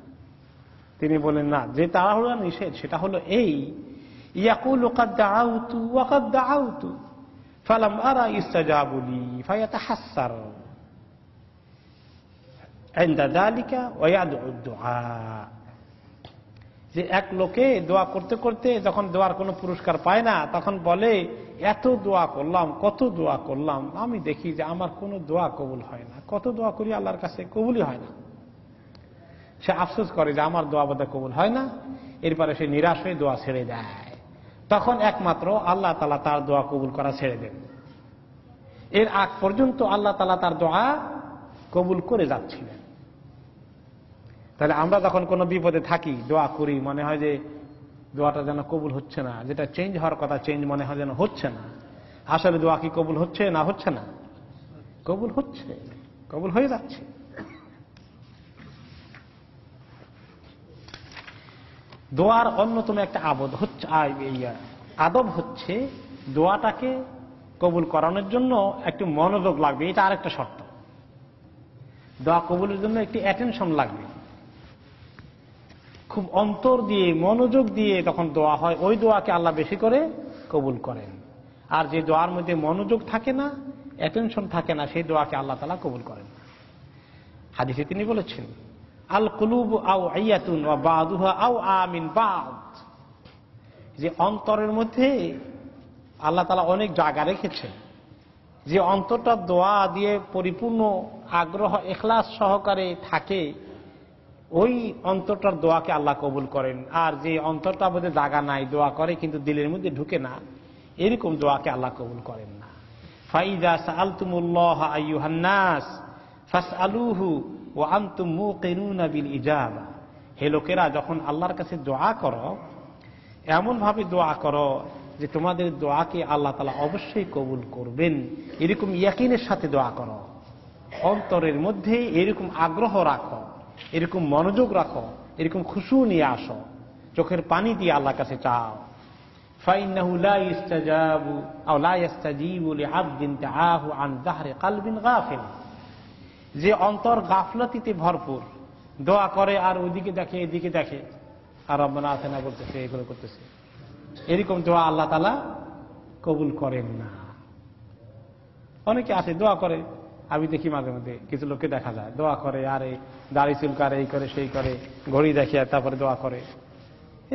তিনি বলেন না, যে তাড়াহুড়া নিষেধ সেটা হলো এই, ইয়াকুলু কাদ দাআউতু ওয়া কাদ দাআউতু ফালাম আরা ইস্তাজাবু লি ফায়াতাহাসসার ইনদা যালিকা ওয়া ইয়াদউ দুআ, যে এক লোকে দোয়া করতে করতে যখন দোয়ার কোনো পুরস্কার পায় না তখন বলে, এত দোয়া করলাম, কত দোয়া করলাম, আমি দেখি যে আমার কোনো দোয়া কবুল হয় না, কত দোয়া করি আল্লাহর কাছে কবুলই হয় না। সে আফসোস করে যে আমার দোয়া বোধহয় কবুল হয় না, এরপরে সে নিরাশ হয়ে দোয়া ছেড়ে দেয়। তখন একমাত্র আল্লাহ তাআলা তার দোয়া কবুল করা ছেড়ে দেন। এর আগ পর্যন্ত আল্লাহ তাআলা তার দোয়া কবুল করে যাচ্ছিলেন। তাহলে আমরা যখন কোনো বিপদে থাকি দোয়া করি, মনে হয় যে দোয়াটা যেন কবুল হচ্ছে না, যেটা চেঞ্জ হওয়ার কথা চেঞ্জ মনে হয় যেন হচ্ছে না। আসলে দোয়া কি কবুল হচ্ছে না হচ্ছে না? কবুল হচ্ছে, কবুল হয়ে যাচ্ছে। দোয়ার অন্যতম একটা আদব হচ্ছে দোয়াটাকে কবুল করানোর জন্য একটু মনোযোগ লাগবে, এটা আরেকটা শর্ত। দোয়া কবুলের জন্য একটি অ্যাটেনশন লাগবে, খুব অন্তর দিয়ে মনোযোগ দিয়ে তখন দোয়া হয়, ওই দোয়াকে আল্লাহ বেশি করে কবুল করেন। আর যে দোয়ার মধ্যে মনোযোগ থাকে না, অ্যাটেনশন থাকে না, সেই দোয়াকে আল্লাহ তাআলা কবুল করেন না। হাদিসে তিনি বলেছেন, আল কুলুব আও আইয়াতুন ওয়া বাদুহা আও আমিন বাদ, যে অন্তরের মধ্যে আল্লাহ তাআলা অনেক জায়গা রেখেছেন, যে অন্তরটা দোয়া দিয়ে পরিপূর্ণ আগ্রহ ইখলাস সহকারে থাকে, ওই অন্তরটার দোয়াকে আল্লাহ কবুল করেন। আর যে অন্তরটার মধ্যে জায়গা নাই, দোয়া করে কিন্তু দিলের মধ্যে ঢুকে না, এরকম দোয়াকে আল্লাহ কবুল করেন না। ফাইযা সাআলতুমুল্লাহ আইয়ুহান নাস ফাসআলুহু ওয়া আনতুম মুকিনুনা বিল ইজাবা, হে লোকেরা, যখন আল্লাহর কাছে দোয়া করো এমন ভাবে দোয়া করো যে তোমাদের দোয়াকে আল্লাহ তাআলা অবশ্যই কবুল করবেন, এরকম ইয়াকিনের সাথে দোয়া করো। অন্তরের মধ্যে এরকম আগ্রহ রাখো, এরকম মনোযোগ রাখো, এরকম খুশু নিয়ে আসো, চোখের পানি দিয়ে আল্লাহর কাছে চাও। ফাইন্নাহু লা ইস্তাজাবু আও লা ইস্তাজিবু লিআবদিন তাআহু আন যাহরি কলবিন গাফিল, যে অন্তর গাফলতিতে ভরপুর, দোয়া করে আর ওইদিকে দেখে এদিকে দেখে, আর রব্বানা আতিনা বলতেছে, এগুলো করতেছে, এরকম দোয়া আল্লাহ তাআলা কবুল করেন না। অনেকে আছে দোয়া করে, আমি দেখি মাঝে মধ্যে কিছু লোককে দেখা যায় দোয়া করে আর এই দাড়ি চুলকারে, এই করে সেই করে, ঘড়ি দেখে তারপরে দোয়া করে,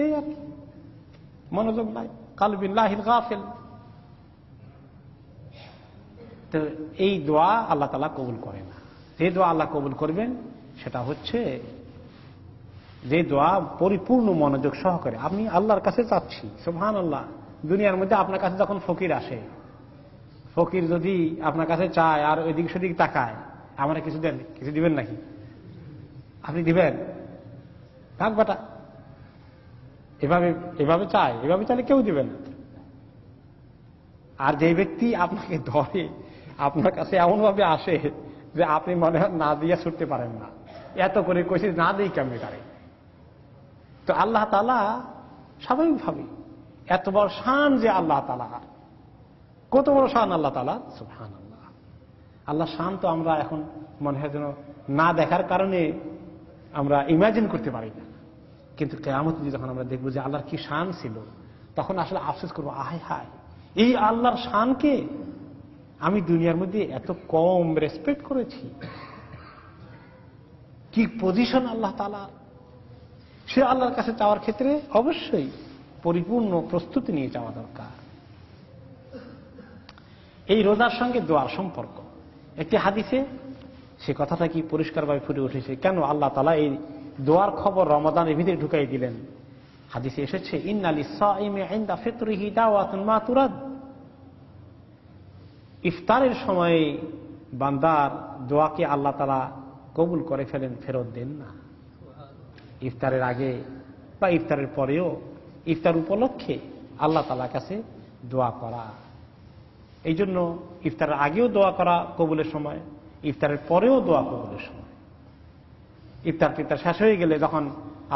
এই আর মনোযোগ নাই, কলবিন লাহিল গাফিল। তো এই দোয়া আল্লাহ তাআলা কবুল করে না। যে দোয়া আল্লাহ কবুল করবেন সেটা হচ্ছে যে দোয়া পরিপূর্ণ মনোযোগ সহকারে আপনি আল্লাহর কাছে চাচ্ছি। সুবহানাল্লাহ, দুনিয়ার মধ্যে আপনার কাছে যখন ফকির আসে, ফকির যদি আপনার কাছে চায় আর ওইদিক সেদিক তাকায়, আমরা কিছু দেন, কিছু দিবেন নাকি? আপনি দিবেন? থাক বেটা, এভাবে এভাবে চায়, এভাবে চাইলে কেউ দিবেন না। আর যে ব্যক্তি আপনাকে ধরে, আপনার কাছে এমন ভাবে আসে যে আপনি মনে হয় না দিয়ে ছুটতে পারেন না, এত করে কইছি না দিই কেমনে পারে। তো আল্লাহ তাআলা স্বাভাবিকভাবে এত বড় শান যে আল্লাহ তাআলা, কত বড় শান আল্লাহ তাআলা, সুবহানাল্লাহ। আল্লাহ শান তো আমরা এখন মনে হয় যেন না দেখার কারণে আমরা ইমাজিন করতে পারি না, কিন্তু কিয়ামতে যখন আমরা দেখবো যে আল্লাহর কি শান ছিল, তখন আসলে আফসোস করবো, আহায় হায়, এই আল্লাহর শানকে আমি দুনিয়ার মধ্যে এত কম রেসপেক্ট করেছি। কি পজিশন আল্লাহ তাআলা। সে আল্লাহর কাছে চাওয়ার ক্ষেত্রে অবশ্যই পরিপূর্ণ প্রস্তুতি নিয়ে চাওয়া দরকার। এই রোজার সঙ্গে দোয়ার সম্পর্ক একটি হাদিসে সে কথাটা কি পরিষ্কারভাবে ফুটে উঠেছে। কেন আল্লাহ তাআলা এই দোয়ার খবর রমাদানের ভিতরে ঢুকাই দিলেন? হাদিসে এসেছে, ইন্না লিস-সাইমি ইনদা ফিতরিহি দাওয়াতুন মা তুরাদ, ইফতারের সময় বান্দার দোয়াকে আল্লাহ তাআলা কবুল করে ফেলেন, ফেরত দেন না। ইফতারের আগে বা ইফতারের পরেও, ইফতার উপলক্ষে আল্লাহ তাআলার কাছে দোয়া করা। এই জন্য ইফতারের আগেও দোয়া করা কবুলের সময়, ইফতারের পরেও দোয়া কবুলের সময়। ইফতার শেষ হয়ে গেলে, যখন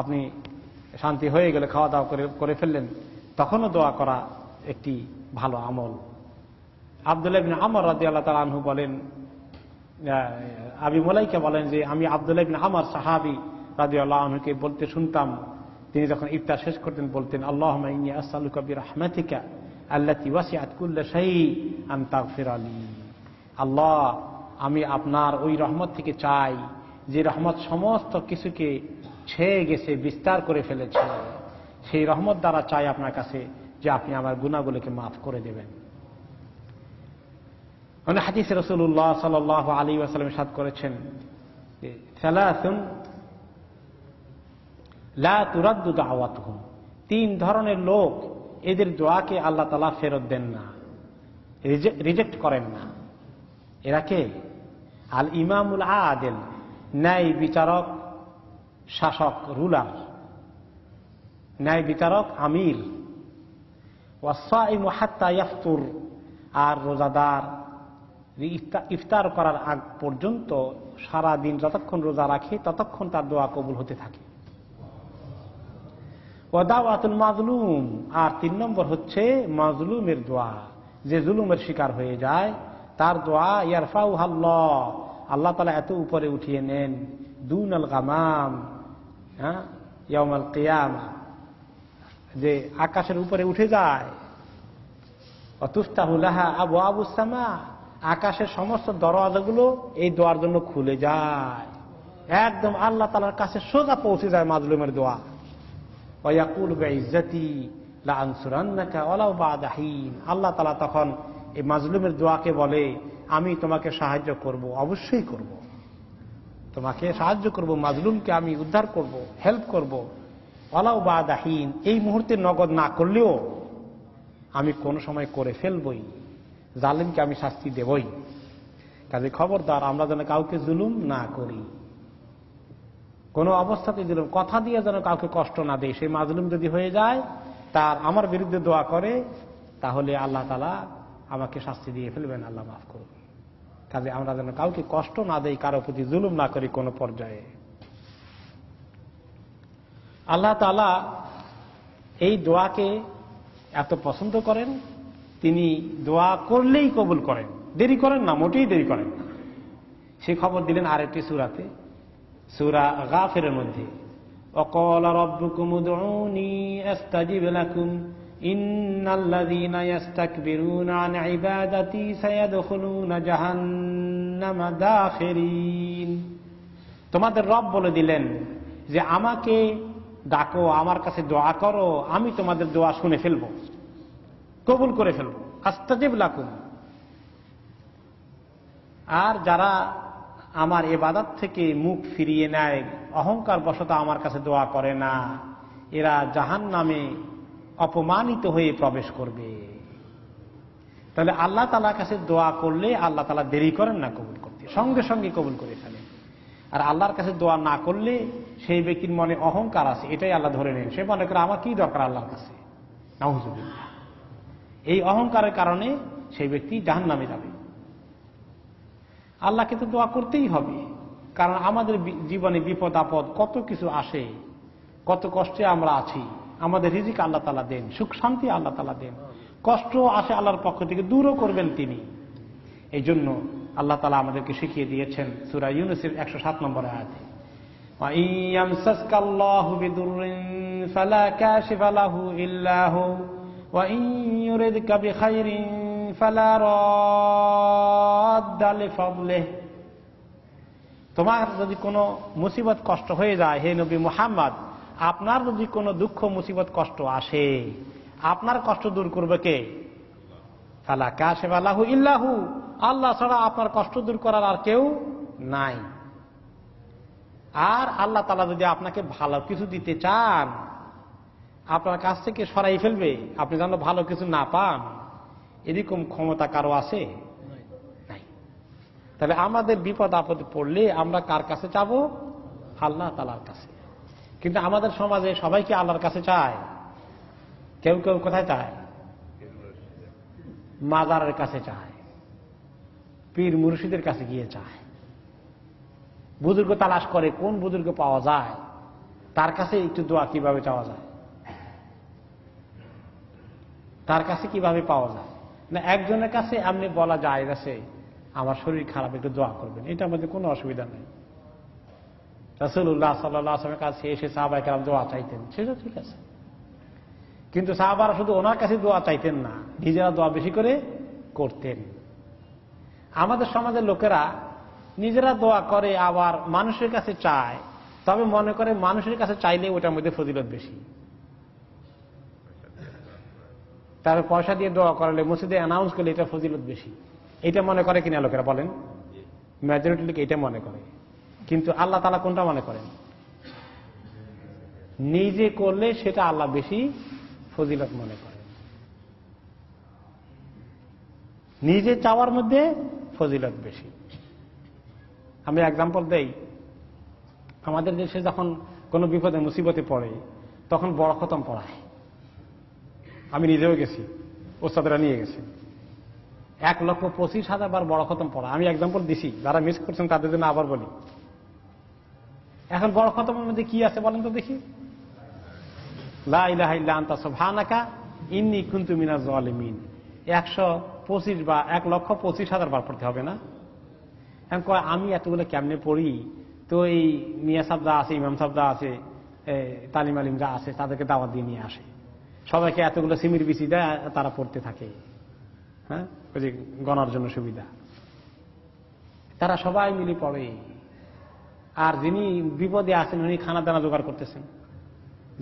আপনি শান্তি হয়ে গেলে, খাওয়া দাওয়া করে ফেললেন, তখনও দোয়া করা একটি ভালো আমল। আব্দুল্লাহ ইবনে আমর রাদিয়াল্লাহু তাআলা আনহু বলেন, আবি মুলাইকা বলেন যে আমি আব্দুল্লাহ ইবনে আমর সাহাবী রাদিয়াল্লাহু আনহুকে বলতে শুনতাম, তিনি যখন ইফতার শেষ করতেন বলতেন, আল্লাহুম্মা ইন্নী আসআলুকা বিরাহমাতিকা আল্লাতী ওয়াসিআত কুল্লা শাই আন তাগফির লি। আল্লাহ, আমি আপনার ওই রহমত থেকে চাই যে রহমত সমস্ত কিছুকে ছেয়ে গেছে, বিস্তার করে ফেলেছে। সেই রহমত দ্বারা চাই আপনার কাছে যে আপনি আমার গুনাহগুলোকে মাফ করে দেবেন। মানে হাদিসে রাসূলুল্লাহ সাল্লাল্লাহু আলাইহি ওয়াসাল্লাম ইরশাদ করেছেন, সালাসুন লা তুরাদ্দু দাওয়াতুহুম, তিন ধরনের লোক, এদের দোয়াকে আল্লাহ তাআলা ফেরত দেন না, রিজেক্ট করেন না। এরা কে? আল ইমামুল আদিল, ন্যায় বিচারক, শাসক, রুলার, ন্যায় বিচারক, আমির। ওয়াসাইমু হাত্তা ইয়াফতুর, আর রোজাদার ইফতার করার আগ পর্যন্ত সারা দিন যতক্ষণ রোজা রাখে ততক্ষণ তার দোয়া কবুল হতে থাকে। ওয়া দাওয়াতুল মাজলুম, আর 3 নম্বর হচ্ছে মাজলুমের দোয়া, যে জুলুমের শিকার হয়ে যায় তার দোয়া ইয়ারফাউহাল্লাহ, আল্লাহ তাআলা এত উপরে উঠিয়ে নেন, দুনাল গামাম, ইয়াউমাল কিয়ামা, যে আকাশের উপরে উঠে যায়। ওয়া তুফতাহু লাহা আবওয়াবুস সামা, আকাশের সমস্ত দরওয়াজাগুলো এই দোয়ার জন্য খুলে যায়। একদম আল্লাহ তাআলার কাছে সোজা পৌঁছে যায় মাজলুমের দোয়া। ওয়া ইয়াকুলু বিইজ্জাতি লা আনসুরান্নাকা ওয়ালাউ বা'দা হিন। আল্লাহ তাআলা তখন এই মাজলুমের দোয়াকে বলে, আমি তোমাকে সাহায্য করব, অবশ্যই করব, তোমাকে সাহায্য করব, মাজলুমকে আমি উদ্ধার করব, হেল্প করব, ওয়ালাউ বা'দা হিন, এই মুহূর্তে নগদ না করলেও আমি কোন সময় করে ফেলবই, জালিমকে আমি শাস্তি দেবই। কাজে খবরদার আমরা যেন কাউকে জুলুম না করি, কোন অবস্থাতে জুলুম, কথা দিয়ে যেন কাউকে কষ্ট না দেয়। সেই মাজলুম যদি হয়ে যায়, তার আমার বিরুদ্ধে দোয়া করে, তাহলে আল্লাহ তাআলা আমাকে শাস্তি দিয়ে ফেলবেন, আল্লাহ মাফ করুন। কাজে আমরা যেন কাউকে কষ্ট না দেই, কারো প্রতি জুলুম না করি কোন পর্যায়ে। আল্লাহ তাআলা এই দোয়াকে এত পছন্দ করেন, তিনি দোয়া করলেই কবুল করেন, দেরি করেন না, মোটেই দেরি করেন না। সে খবর দিলেন আরেকটি সূরাতে, সূরা গাফিরের মধ্যে, ওয়াকালা রাব্বুকুম উদউনি আস্তাজিব লাকুম ইন্নাল্লাযীনা ইস্তাকবিরুনা আন ইবাদাতি সায়াদখুলুনা জাহান্নামা দাখিরিন। তোমাদের রব বলে দিলেন যে আমাকে ডাকো, আমার কাছে দোয়া করো, আমি তোমাদের দোয়া শুনে ফেলব, কবুল করে ফেলব। আস্তাজিব লাকুম। আর যারা আমার ইবাদত থেকে মুখ ফিরিয়ে নেয়, অহংকার বশত আমার কাছে দোয়া করে না, এরা জাহান্নামে অপমানিত হয়ে প্রবেশ করবে। তাহলে আল্লাহ তাআলার কাছে দোয়া করলে আল্লাহ তাআলা দেরি করেন না কবুল করতে, সঙ্গে সঙ্গে কবুল করে ফেলেন। আর আল্লাহর কাছে দোয়া না করলে সেই ব্যক্তির মনে অহংকার আছে, এটাই আল্লাহ ধরে নেন। সে মনে করে আমার কি দরকার আল্লাহর কাছে, নাউযুবিল্লাহ। এই অহংকারের কারণে সেই ব্যক্তি জাহান্নামে যাবে। আল্লাহকে তো দোয়া করতেই হবে, কারণ আমাদের জীবনে বিপদ আপদ কত কিছু আসে, কত কষ্টে আমরা আছি। আমাদের রিজিক আল্লাহ তাআলা দেন, সুখ শান্তি আল্লাহ তাআলা দেন, কষ্ট আসে আল্লাহর পক্ষ থেকে, দূরও করবেন তিনি। এই জন্য আল্লাহ তাআলা আমাদেরকে শিখিয়ে দিয়েছেন সূরা ইউনূসের 107 নম্বর আয়াতে, ওয়া ইয়ামসাসকাল্লাহু বিদুররিন ফালা কাশিফা লাহু ইল্লা হু ওয়া ইন ইউরিদকা বিখাইরিন ফালা রাদ্দা লিফাদলিহি। তোমার যদি কোনো মুসিবত কষ্ট হয়ে যায়, হে নবী মুহাম্মদ, আপনার যদি কোনো দুঃখ মুসিবত কষ্ট আসে, আপনার কষ্ট দূর করবে কে? ফালা কাশিফা লাহু ইল্লা হু, আল্লাহ ছাড়া আপনার কষ্ট দূর করার আর কেউ নাই। আর আল্লাহ তাআলা যদি আপনাকে ভালো কিছু দিতে চান, আপনার কাছ থেকে সরাই ফেলবে, আপনি যেন ভালো কিছু না পান, এরকম ক্ষমতা কারো আছে? নাই। তবে আমাদের বিপদ আপদ পড়লে আমরা কার কাছে চাবো? আল্লাহ তাআলার কাছে। কিন্তু আমাদের সমাজে সবাইকে আল্লাহর কাছে চায়, কেউ কেউ কোথায় চায়? মাজারের কাছে চায়, পীর মুর্শিদের কাছে গিয়ে চায়, বুজুর্গ তালাশ করে কোন বুজুর্গ পাওয়া যায়, তার কাছে একটু দোয়া কিভাবে চাওয়া যায়, তার কাছে কিভাবে পাওয়া যায়। না একজনের কাছে এমনি বলা যায় আছে, আমার শরীর খারাপ, একটু দোয়া করবেন, এটার মধ্যে কোনো অসুবিধা নেই। রাসূলুল্লাহ সাল্লাল্লাহু আলাইহি ওয়াসাল্লামের কাছে এসে সাহাবায়ে কেরাম দোয়া চাইতেন, সেটা ঠিক আছে। কিন্তু সাহাবারা শুধু ওনার কাছে দোয়া চাইতেন না, নিজেরা দোয়া বেশি করে করতেন। আমাদের সমাজের লোকেরা নিজেরা দোয়া করে, আবার মানুষের কাছে চায়, তবে মনে করে মানুষের কাছে চাইলে ওটার মধ্যে ফজিলত বেশি। তার পয়সা দিয়ে দোয়া করলে, মসজিদে অ্যানাউন্স করলে এটা ফজিলত বেশি, এটা মনে করে কিনা লোকেরা? বলেন, মেজরিটি লোক এটা মনে করে। কিন্তু আল্লাহ তাআলা কোনটা মনে করেন? নিজে করলে সেটা আল্লাহ বেশি ফজিলত মনে করেন। নিজে চাওয়ার মধ্যে ফজিলত বেশি। আমি এক্সাম্পল দেই, আমাদের দেশে যখন কোনো বিপদে মুসিবতে পড়ে, তখন বড় খতম পড়ায়। আমি নিজেও গেছি, ওস্তাদরা নিয়ে গেছে, 1,25,000 বার বড় খতম পড়া। আমি এক্সাম্পল দিছি, যারা মিস করছেন তাদের জন্য আবার বলি। এখন বড় খতমের মধ্যে কি আছে বলেন তো দেখি? লা ইলাহা ইল্লা আনতা সুবহানাকা ইন্নী কুনতু মিনাজ জালিমিন। 125 বা 1,25,000 বার পড়তে হবে না? এখন কয় আমি এতগুলো কেমনে পড়ি? তো এই মিয়া সাহেব যা আছে, ইমাম সাহেব যা আছে, তালিম আলিম যা আছে, তাদেরকে দাওয়াত দিয়ে নিয়ে আসে, সবাইকে এতগুলো সিমির বিচি দেয়, তারা পড়তে থাকে, হ্যাঁ, ওই যে গণার জন্য সুবিধা। তারা সবাই মিলে পড়ে, আর যিনি বিপদে আছেন উনি খানা দানা জোগাড় করতেছেন,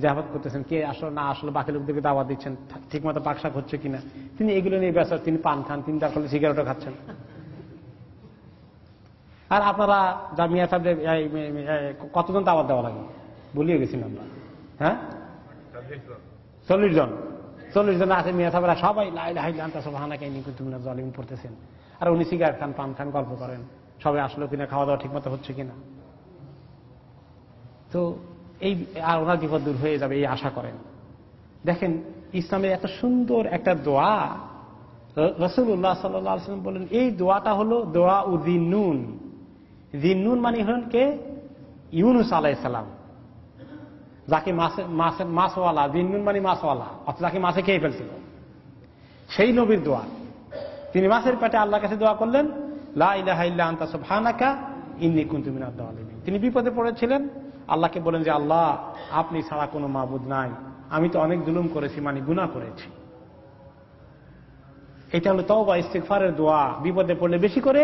জাহাবাত করতেছেন, কে আসলে না আসলে বাকি লোকদেরকে দাওয়াত দিচ্ছেন, ঠিক মতো পাকশাক হচ্ছে কিনা, তিনি এগুলো নিয়ে ব্যস্ত। তিনি পান খান, তিনি তার ফলে সিগারেটও খাচ্ছেন। আর আপনারা যা মিয়া সাহেব কতজন দাওয়াত দেওয়া লাগে বলিয়ে গেছি আমরা, হ্যাঁ 40 জন। 40 জন আছে মিয়া সাহেবরা, সবাই লা ইলাহা ইল্লা আনতা সুবহানাকা ইন্নী কুনতু মিনাজ জালিমিন পড়তেছেন। আর উনি সিগারেট খান, পান খান, গল্প করেন, সবাই আসলো কিনা, খাওয়া দাওয়া ঠিক মতো হচ্ছে কিনা। তো এই আর ওনার বিপদ দূর হয়ে যাবে এই আশা করেন। দেখেন ইসলামের এত সুন্দর একটা দোয়া, রাসূলুল্লাহ সাল্লাল্লাহু আলাইহি ওয়াসাল্লাম বলেন এই দোয়াটা হলো দোয়া উদ্দিনুন। দিনুন মানে হলেন কে? ইউনুস আলাইহিস সালাম, যাকে মাছওয়ালা, দিনুন মানে মাছওয়ালা, অর্থাৎ যাকে মাছে খেয়ে ফেলছিল, সেই নবীর দোয়া। তিনি মাছের পেটে আল্লাহর কাছে দোয়া করলেন, লা ইলাহা ইল্লা আনতা সুবহানাকা ইন্নী কুনতু মিনাজ জালিমিন। তিনি বিপদে পড়েছিলেন, আল্লাহকে বলেন যে আল্লাহ আপনি ছাড়া কোনো মাবুদ নাই, আমি তো অনেক জুলুম করেছি, মানে গুনাহ করেছি। এটা হলো তওবা ইস্তিগফারের দোয়া। বিপদে পড়লে বেশি করে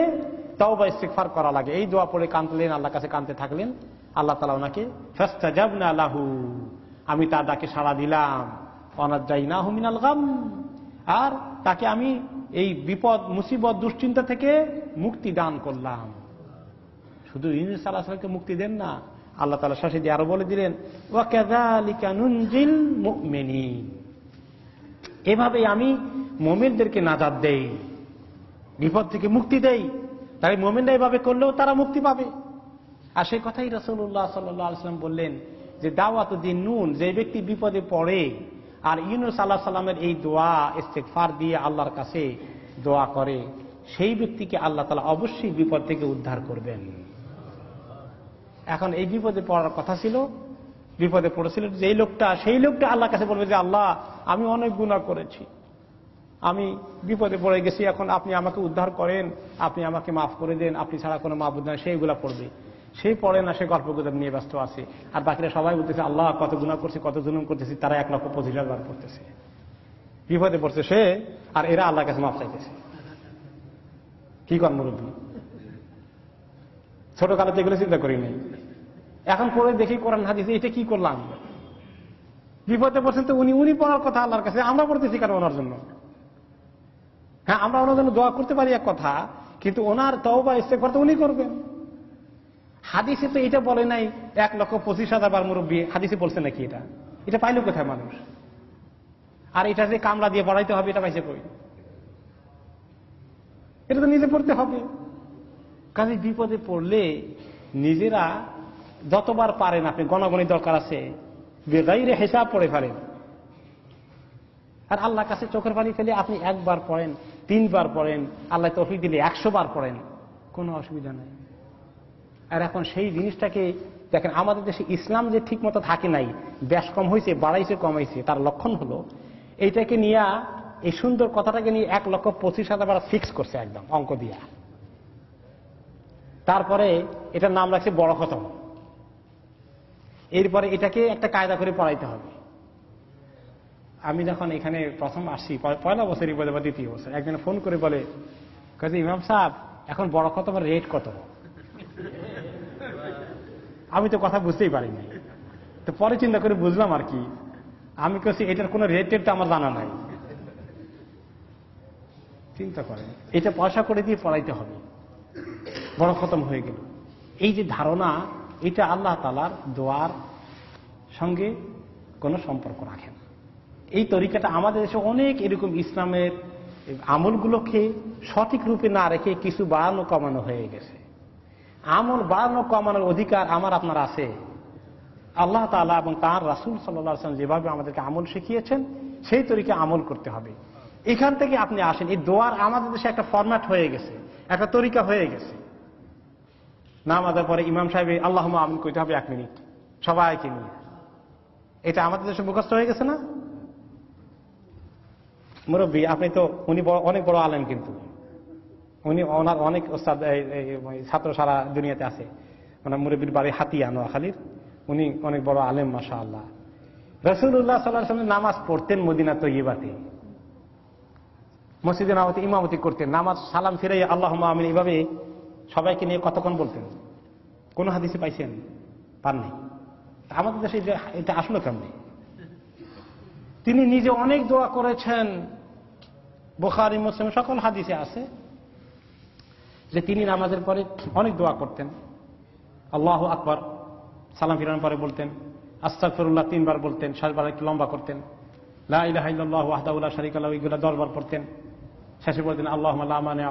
তওবা ইস্তিগফার করা লাগে। এই দোয়া পড়ে কাঁদলেন, আল্লাহর কাছে কাঁদতে থাকলেন, আল্লাহ তাআলা ওনাকে ফাস্তাজাবনা লাহু, আমি তার ডাকে সাড়া দিলাম, ওয়ানাজ্জাইনাহু মিনাল গাম, আর তাকে আমি এই বিপদ মুসিবত দুশ্চিন্তা থেকে মুক্তি দান করলাম। শুধু ইউনূস আলাইহিস সালামকে মুক্তি দেন না, আল্লাহ তাআলা শেষে দিয়ে আরো বলে দিলেন ওয়া কাযালিকা নুনজিল মুমিনিন, এভাবে আমি মুমিনদেরকে নাজাত দেই, বিপদ থেকে মুক্তি দেই। তাই মুমিনরা এভাবে করলেও তারা মুক্তি পাবে। আর সেই কথাই রাসূলুল্লাহ সাল্লাল্লাহু আলাইহি ওয়াসাল্লাম বললেন যে দাওয়াত দিন নুন, যে ব্যক্তি বিপদে পড়ে আর ইউনূস আলাইহিস সালামের এই দোয়া ইস্তিগফার দিয়ে আল্লাহর কাছে দোয়া করে, সেই ব্যক্তিকে আল্লাহ তাআলা অবশ্যই বিপদ থেকে উদ্ধার করবেন। এখন এই বিপদে পড়ার কথা ছিল, বিপদে পড়েছিল যেই লোকটা, সেই লোকটা আল্লাহর কাছে বলবে যে আল্লাহ আমি অনেক গুনাহ করেছি, আমি বিপদে পড়ে গেছি, এখন আপনি আমাকে উদ্ধার করেন, আপনি আমাকে মাফ করে দেন, আপনি ছাড়া কোনো মাবুদ নাই, সেইগুলা পড়বে। সেই পড়ে না, সে গল্পগুজব নিয়ে ব্যস্ত আছে। আর বাকিরা সবাই বলতেছে আল্লাহ কত গুনাহ করছি, কত জুলুম করতেছি, তারা 1,25,000 পড়তেছে। বিপদে পড়ছে সে, আর এরা আল্লাহর কাছে মাফ চাইতেছে। কি কর মুরব্বী, ছোটকালে তো এগুলো চিন্তা করি নাই, এখন পড়ে দেখি কোরআন হাদিসে এটা কি করলাম। বিপদে পড়ছেন তো উনি পড়ার কথা আল্লাহর কাছে, আমরা পড়তেছি কেন ওনার জন্য? হ্যাঁ আমরা ওনার জন্য দোয়া করতে পারি এক কথা, কিন্তু ওনার তওবা ইস্তেগফার তো উনি করবেন। হাদিসে তো এটা বলে নাই 1,25,000 বার মুরব্বী, হাদিসে বলছে নাকি? এটা পাইলো কোথায় মানুষ? আর এটা যে কামলা দিয়ে পড়াইতে হবে, এটা পাইছে কই? এটা তো নিজে পড়তে হবে। কাজে বিপদে পড়লে নিজেরা যতবার পারেন, আপনি গণগণি দরকার আছে, বেগাইরে হিসাব পড়ে ফেলেন। আর আল্লাহর কাছে চোখের পানি ফেলে আপনি 1 বার পড়েন, 3 বার পড়েন, আল্লাহ তৌফিক দিলে 100 বার পড়েন, কোনো অসুবিধা নাই। আর এখন সেই জিনিসটাকে দেখেন, আমাদের দেশে ইসলাম যে ঠিক মতো থাকে নাই, ব্যাস কম হয়েছে, বাড়াইছে, কমাইছে, তার লক্ষণ হলো এইটাকে নিয়ে, এই সুন্দর কথাটাকে নিয়ে 1,25,000 বার ফিক্স করছে একদম অঙ্ক দিয়া। তারপরে এটার নাম রাখছে বড় খতম। এরপরে এটাকে একটা কায়দা করে পড়াইতে হবে। আমি যখন এখানে প্রথম আসছি, পয়লা বছরই বলে বা দ্বিতীয় বছর, একজন ফোন করে বলে কাজে ইমাম সাহেব এখন বড় খতমের রেট কত? আমি তো কথা বুঝতেই পারিনি। তো পরে চিন্তা করে বুঝলাম আর কি, আমি কেছি এটার কোনো রেটের তো আমার জানা নাই। চিন্তা করেন, এটা পয়সা করে দিয়ে পড়াইতে হবে, বড় খতম হয়ে গেল। এই যে ধারণা, এটা আল্লাহ তাআলার দোয়ার সঙ্গে কোনো সম্পর্ক রাখে না। এই তরিকাটা আমাদের দেশে অনেক এরকম ইসলামের আমলগুলোকে সঠিক রূপে না রেখে কিছু বাড়ানো কমানো হয়ে গেছে। আমল বাড়ানো কমানোর অধিকার আমার আপনার আছে। আল্লাহ তাআলা এবং তাঁর রাসূল সাল্লাল্লাহু আলাইহি ওয়াসাল্লাম যেভাবে আমাদেরকে আমল শিখিয়েছেন, সেই তরিকা আমল করতে হবে। এখান থেকে আপনি আসেন, এই দোয়ার আমাদের দেশে একটা ফরম্যাট হয়ে গেছে, একটা তরিকা হয়ে গেছে। নামাজের পরে ইমাম সাহেব আল্লাহুম্মা আমিন কইতে হবে 1 মিনিট সবাইকে নিয়ে। এটা আমাদের দেশে মুখস্থ হয়ে গেছে না? মুরব্বী আপনি তো, উনি অনেক বড় আলেম, কিন্তু উনি ওনার অনেক ওস্তাদ ছাত্র সারা দুনিয়াতে আছে। মানে মুরব্বীর বাড়ি হাতিয়া, নোয়াখালীর, উনি অনেক বড় আলেম মাশাআল্লাহ। রাসূলুল্লাহ সাল্লাল্লাহু আলাইহি ওয়াসাল্লাম নামাজ পড়তেন মদিনা তৈয়বাতে, মসজিদে নববীতে ইমামতি করতেন, নামাজ সালাম ফিরাই আল্লাহুম্মা আমিন এইভাবে সবাইকে নিয়ে কতক্ষণ বলতেন? কোন হাদিসে পাইছেন? পাননি। আমাদের দেশে এটা আসলো কেমনি? তিনি নিজে অনেক দোয়া করেছেন, বুখারী মুসলিম সকল হাদিসে আছে যে তিনি নামাজের পরে অনেক দোয়া করতেন। আল্লাহু আকবার সালাম ফিরানোর পরে বলতেন, আস্তাগফিরুল্লাহ 3 বার বলতেন, 7 বার একটু লম্বা করতেন, লা ইলাহা ইল্লাল্লাহু ওয়াহদাহু লা শারীকা লাহু এগুলো 10 বার পড়তেন। শেষে বলতেন আল্লাহুম্মা লা মানিআ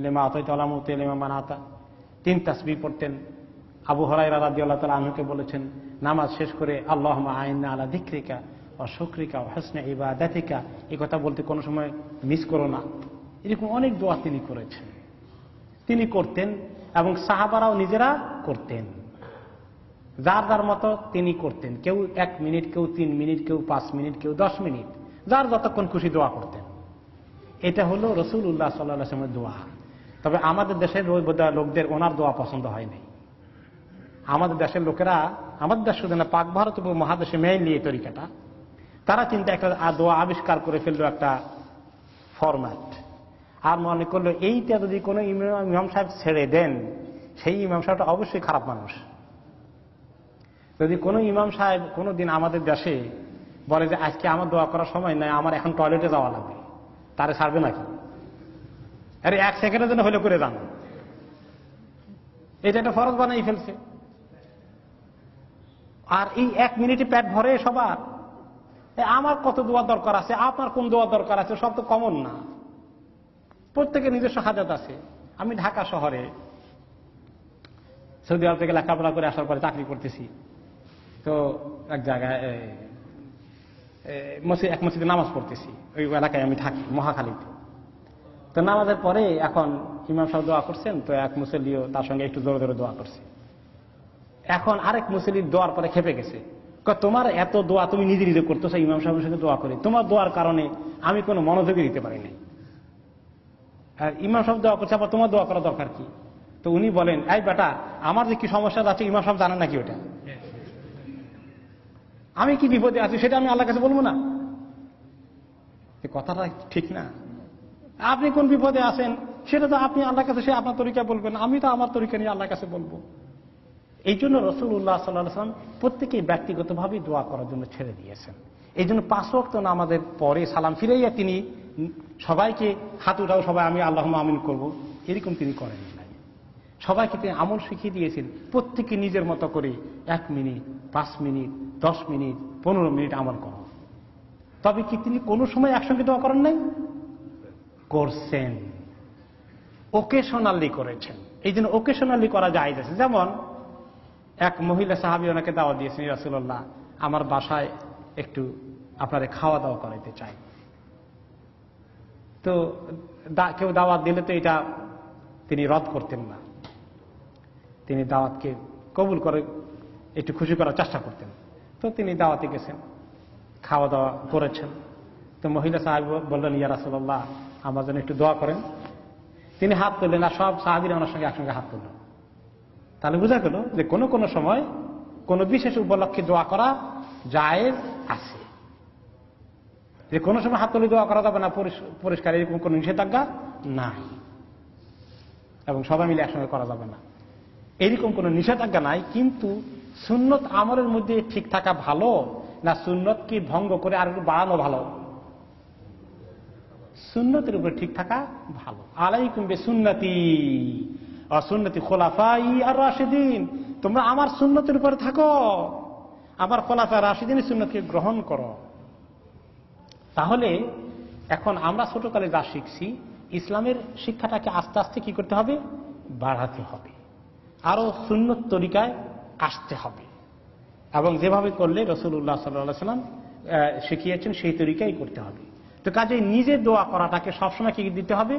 লিমা আতাইতা ওয়া লা মুতি লিমা মানাতা। 3 তাসবিহ পড়তেন। আবু হুরায়রা রাদিয়াল্লাহু তাআলা আনহুকে বলেছেন নামাজ শেষ করে আল্লাহুম্মা আইন্না আলা যিকরিকা ওয়া শুকরিকা ওয়া হুসনি ইবাদাতিকা, এই কথা বলতে কোনো সময় মিস করো না। এরকম অনেক দোয়া তিনি করেছেন, তিনি করতেন এবং সাহাবারাও নিজেরা করতেন। যার যার মতো তিনি করতেন। কেউ 1 মিনিট, কেউ 3 মিনিট, কেউ 5 মিনিট, কেউ 10 মিনিট, যার যতক্ষণ খুশি দোয়া করতেন। এটা হলো রাসূলুল্লাহ সাল্লাল্লাহু আলাইহি ওয়াসাল্লামের দোয়া। তবে আমাদের দেশের লোকদের ওনার দোয়া পছন্দ হয় নাই। আমাদের দেশের লোকেরা, আমাদের দেশ শুধু না, পাক ভারত মহাদেশে মেইনলি এই তরিকাটা, তারা চিন্তা একটা দোয়া আবিষ্কার করে ফেললো, একটা ফরম্যাট। আর মনে করলো এইটা যদি কোনো ইমাম সাহেব ছেড়ে দেন, সেই ইমাম সাহেবটা অবশ্যই খারাপ মানুষ। যদি কোনো ইমাম সাহেব কোনোদিন আমাদের দেশে বলে যে আজকে আমার দোয়া করার সময় নাই, আমার এখন টয়লেটে যাওয়া লাগবে, তারে ছাড়বে নাকি? আরে 1 সেকেন্ডের জন্য হলে করে যান, এটা একটা ফরজ বানাই ফেলছে। আর এই 1 মিনিটে পেট ভরে সবার। আমার কত দোয়া দরকার আছে, আপনার কোন দোয়া দরকার আছে, সব তো কমন না। প্রত্যেকের নিজস্ব হাজাত আছে। আমি ঢাকা শহরে সৌদি আরব থেকে লেখাপড়া করে আসার পরে চাকরি করতেছি। তো এক জায়গায় এক মসজিদে নামাজ পড়তেছি, ওই এলাকায় আমি থাকি, মহাখালীতে। তো নামাজের পরে এখন ইমাম সাহেব দোয়া করছেন, তো এক মুসল্লিও তার সঙ্গে একটু জোরে জোরে দোয়া করছে। এখন আরেক মুসল্লির দোয়ার পরে খেপে গেছে, তোমার এত দোয়া তুমি নিজে নিজে করতেছো, ইমাম সাহেবের সঙ্গে দোয়া করে, তোমার দোয়ার কারণে আমি কোনো মনোযোগই দিতে পারি নাই। আর ইমাম সাহেব দোয়া করছে, আবার তোমার দোয়া করা দরকার কি? তো উনি বলেন, এই বেটা, আমার যে কি সমস্যা আছে ইমাম সাহেব জানেন নাকি ওটা? আমি কি বিপদে আছি সেটা আমি আল্লাহর কাছে বলবো না? কথাটা ঠিক না। আপনি কোন বিপদে আছেন সেটা তো আপনি আল্লাহর কাছে, সে আপনার তরিকা বলবেন, আমি তো আমার তরিকা নিয়ে আল্লাহর কাছে বলবো। এই জন্য রাসূলুল্লাহ সাল্লাল্লাহু আলাইহি ওয়াসাল্লাম প্রত্যেকেই ব্যক্তিগতভাবে দোয়া করার জন্য ছেড়ে দিয়েছেন। এই জন্য 5 ওয়াক্ত নামাজের পরে সালাম ফিরাইয়া তিনি সবাইকে হাত উঠাও, সবাই আমি আল্লাহুম্মা আমিন করব, এরকম তিনি করেন নাই। সবাইকে তিনি আমল শিখিয়ে দিয়েছেন, প্রত্যেকে নিজের মতো করে 1 মিনিট, 5 মিনিট, 10 মিনিট, 15 মিনিট আমল করো। তবে কি তিনি কোনো সময় একসঙ্গে দোয়া করেন নাই? করছেন, ওকেশনালি করেছেন। এই জন্য ওকেশনালি করা যায়। যেমন এক মহিলা সাহাবী ওনাকে দাওয়াত দিয়েছেন, রাসূলুল্লাহ আমার বাসায় একটু আপনারে খাওয়া দাওয়া করাইতে চাই। তো কেউ দাওয়াত দিলে তো এটা তিনি রদ করতেন না, তিনি দাওয়াতকে কবুল করে একটু খুশি করার চেষ্টা করতেন। তো তিনি দাওয়াতে গেছেন, খাওয়া দাওয়া করেছেন। তো মহিলা সাহাবী বললেন, ইয়া রাসূলুল্লাহ আমার জন্য একটু দোয়া করেন। তিনি হাত তুললেন, আর সব সাহাবীরা ওনার সঙ্গে একসঙ্গে হাত তুললেন। তাহলে বোঝা গেল যে কোনো কোনো সময় কোনো বিশেষ উপলক্ষে দোয়া করা জায়েজ আছে, যে কোনো সময় হাত তুলে দোয়া করা যাবে না পরিষ্কার, এরকম কোনো নিষেধাজ্ঞা নাই, এবং সবাই মিলে একসঙ্গে করা যাবে না এরকম কোনো নিষেধাজ্ঞা নাই। কিন্তু সুন্নত আমলের মধ্যে ঠিক থাকা ভালো না সুন্নতকে ভঙ্গ করে আর একটু বাড়ানো ভালো? সুন্নতের উপরে ঠিক থাকা ভালো। আলাইকুম বিসুন্নতি ওয়া সুন্নতি খুলাফাই আর রাশিদিন, তোমরা আমার সুন্নতের উপরে থাকো, আমার খোলাফা রাশিদিনের সুন্নতকে গ্রহণ করো। তাহলে এখন আমরা ছোটকালে যা শিখছি, ইসলামের শিক্ষাটাকে আস্তে আস্তে কি করতে হবে? বাড়াতে হবে, আরো সুন্নত তরিকায় আসতে হবে, এবং যেভাবে করলে রাসূলুল্লাহ সাল্লাল্লাহু আলাইহি ওয়াসাল্লাম শিখিয়েছেন সেই তরিকাই করতে হবে। তো কাজেই নিজে দোয়া করাটাকে সবসময় কি দিতে হবে?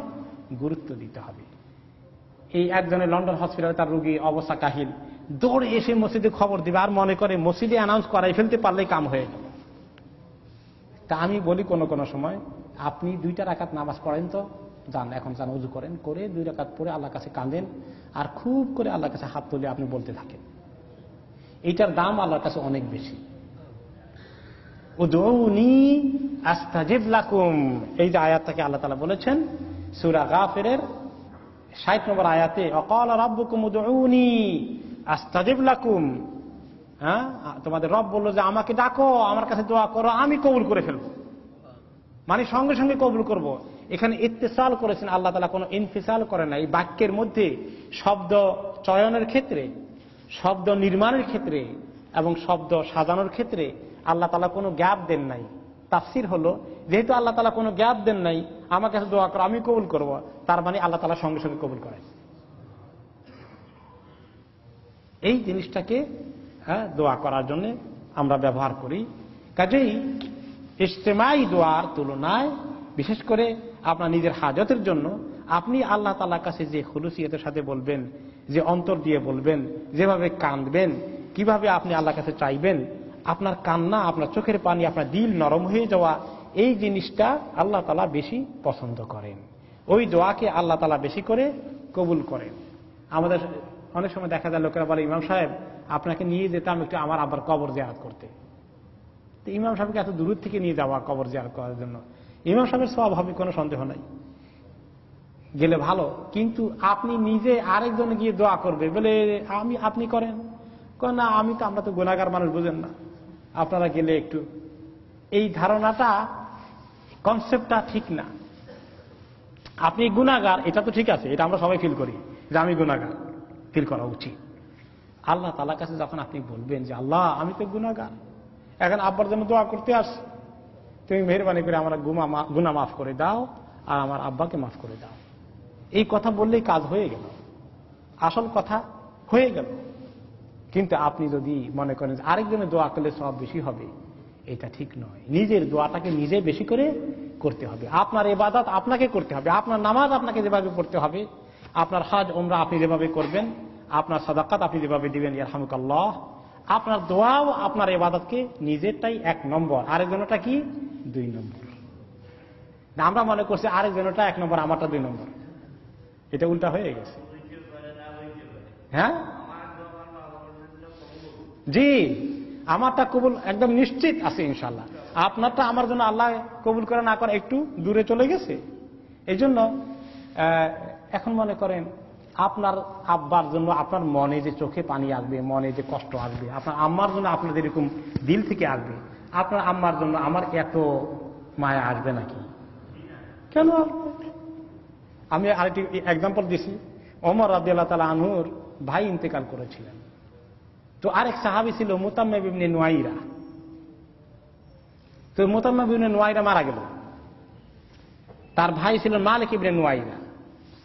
গুরুত্ব দিতে হবে। এই একজনের লন্ডন হসপিটালে তার রোগী অবস্থা কাহিল, দৌড়ে এসে মসজিদে খবর দিবে, আর মনে করে মসজিদে অ্যানাউন্স করাই ফেলতে পারলেই কাম হয়ে গেল। তা আমি বলি কোনো কোনো সময়, আপনি 2 রাকাত নামাজ পড়েন, তো যান, এখন যান, উজু করেন, করে 2 রাকাত পড়ে আল্লাহর কাছে কাঁদেন, আর খুব করে আল্লাহর কাছে হাত তুলে আপনি বলতে থাকেন। এইটার দাম আল্লাহর কাছে অনেক বেশি। উদউনি আস্তাজিব লাকুম, এই যে আয়াতটাকে আল্লাহ তাআলা বলেছেন সূরা গাফিরের 60 নম্বর আয়াতে ওয়াকালা রাব্বুকুম উদউনি আস্তাজিব লাকুম, হ্যাঁ, তোমাদের রব বলল যে আমাকে ডাকো, আমার কাছে দোয়া করো, আমি কবুল করে ফেলবো, মানে সঙ্গে সঙ্গে কবুল করব। এখানে ইত্তিসাল করেছেন আল্লাহ তাআলা, কোনো ইনফিসাল করে নাই। বাক্যের মধ্যে শব্দ চয়নের ক্ষেত্রে, শব্দ নির্মাণের ক্ষেত্রে এবং শব্দ সাজানোর ক্ষেত্রে আল্লাহ তাআলা কোনো গ্যাপ দেন নাই। তাফসীর হলো, যেহেতু আল্লাহ তাআলা কোনো গ্যাপ দেন নাই, আমার কাছে দোয়া করো আমি কবুল করব, তার মানে আল্লাহ তাআলা সঙ্গে সঙ্গে কবুল করেন। এই জিনিসটাকে দোয়া করার জন্য আমরা ব্যবহার করি। কাজেই ইজতেমাই দোয়ার তুলনায়, বিশেষ করে আপনার নিজের হাজতের জন্য আপনি আল্লাহ তাআলার কাছে যে খুলুসিয়তের সাথে বলবেন, যে অন্তর দিয়ে বলবেন, যেভাবে কাঁদবেন, কিভাবে আপনি আল্লাহর কাছে চাইবেন, আপনার কান্না, আপনার চোখের পানি, আপনার দিল নরম হয়ে যাওয়া, এই জিনিসটা আল্লাহ তাআলা বেশি পছন্দ করেন। ওই দোয়াকে আল্লাহ তাআলা বেশি করে কবুল করেন। আমাদের অনেক সময় দেখা যায় লোকেরা বলে, ইমাম সাহেব আপনাকে নিয়ে যেতাম একটু আমার আব্বার কবর জিয়ারত করতে। তো ইমাম সাহেবকে এত দূর থেকে নিয়ে যাওয়া কবর জিয়ারত করার জন্য, ইমাম সাহেবের সওয়াব হবে, কোনো সন্দেহ নাই, গেলে ভালো। কিন্তু আপনি নিজে আরেকজনে গিয়ে দোয়া করবে বলে আপনি করেন না, আমরা তো গুনাহগার মানুষ, বুঝেন না, আপনারা গেলে একটু, এই ধারণাটা, কনসেপ্টটা ঠিক না। আপনি গুনাহগার এটা তো ঠিক আছে, এটা আমরা সবাই ফিল করি যে আমি গুনাহগার, ফিল করা উচিত। আল্লাহ তাআলার কাছে যখন আপনি বলবেন যে আল্লাহ আমি তো গুনাহগার, এখন আব্বার জন্য দোয়া করতে আসি, তুমি মেহেরবানি করে আমার গুনাহ মাফ করে দাও আর আমার আব্বাকে মাফ করে দাও, এই কথা বললেই কাজ হয়ে গেল, আসল কথা হয়ে গেল। কিন্তু আপনি যদি মনে করেন আরেকজনের দোয়া করলে সব বেশি হবে, এটা ঠিক নয়। নিজের দোয়াটাকে নিজে বেশি করে করতে হবে। আপনার ইবাদত আপনাকে করতে হবে, আপনার নামাজ আপনাকে যেভাবে পড়তে হবে, আপনার হজ উমরা আপনি যেভাবে করবেন, আপনার সাদাকাত আপনি যেভাবে দিবেন ইয়ারহামুকাল্লাহ, আপনার দোয়াও আপনার ইবাদতকে নিজেরটাই 1 নম্বর, আরেকজনটা কি 2 নম্বর। আমরা মনে করছি আরেকজনটা 1 নম্বর, আমারটা 2 নম্বর, এটা উল্টা হয়ে গেছে। হ্যাঁ জি, আমারটা কবুল একদম নিশ্চিত আছে ইনশাআল্লাহ, আপনারটা আমার জন্য আল্লাহ কবুল করে না করে একটু দূরে চলে গেছে। এই জন্য এখন মনে করেন আপনার আব্বার জন্য আপনার মনে যে চোখে পানি আসবে, মনে যে কষ্ট আসবে, আপনার আম্মার জন্য আপনার যেরকম দিল থেকে আসবে, আপনার আম্মার জন্য আমার এত মায়া আসবে নাকি? কেন? আমি আরেকটি এক্সাম্পল দিছি, ওমর রাদিয়াল্লাহু তাআলা আনহুর ভাই ইন্তেকাল করেছিলেন। তো আরেক সাহাবী ছিল মুতাম্মিম ইবনে নুয়াইরা। তো মুতাম্মিম ইবনে নুয়াইরা মারা গেল, তার ভাই ছিলেন মালিক ইবনে নুয়াইরা।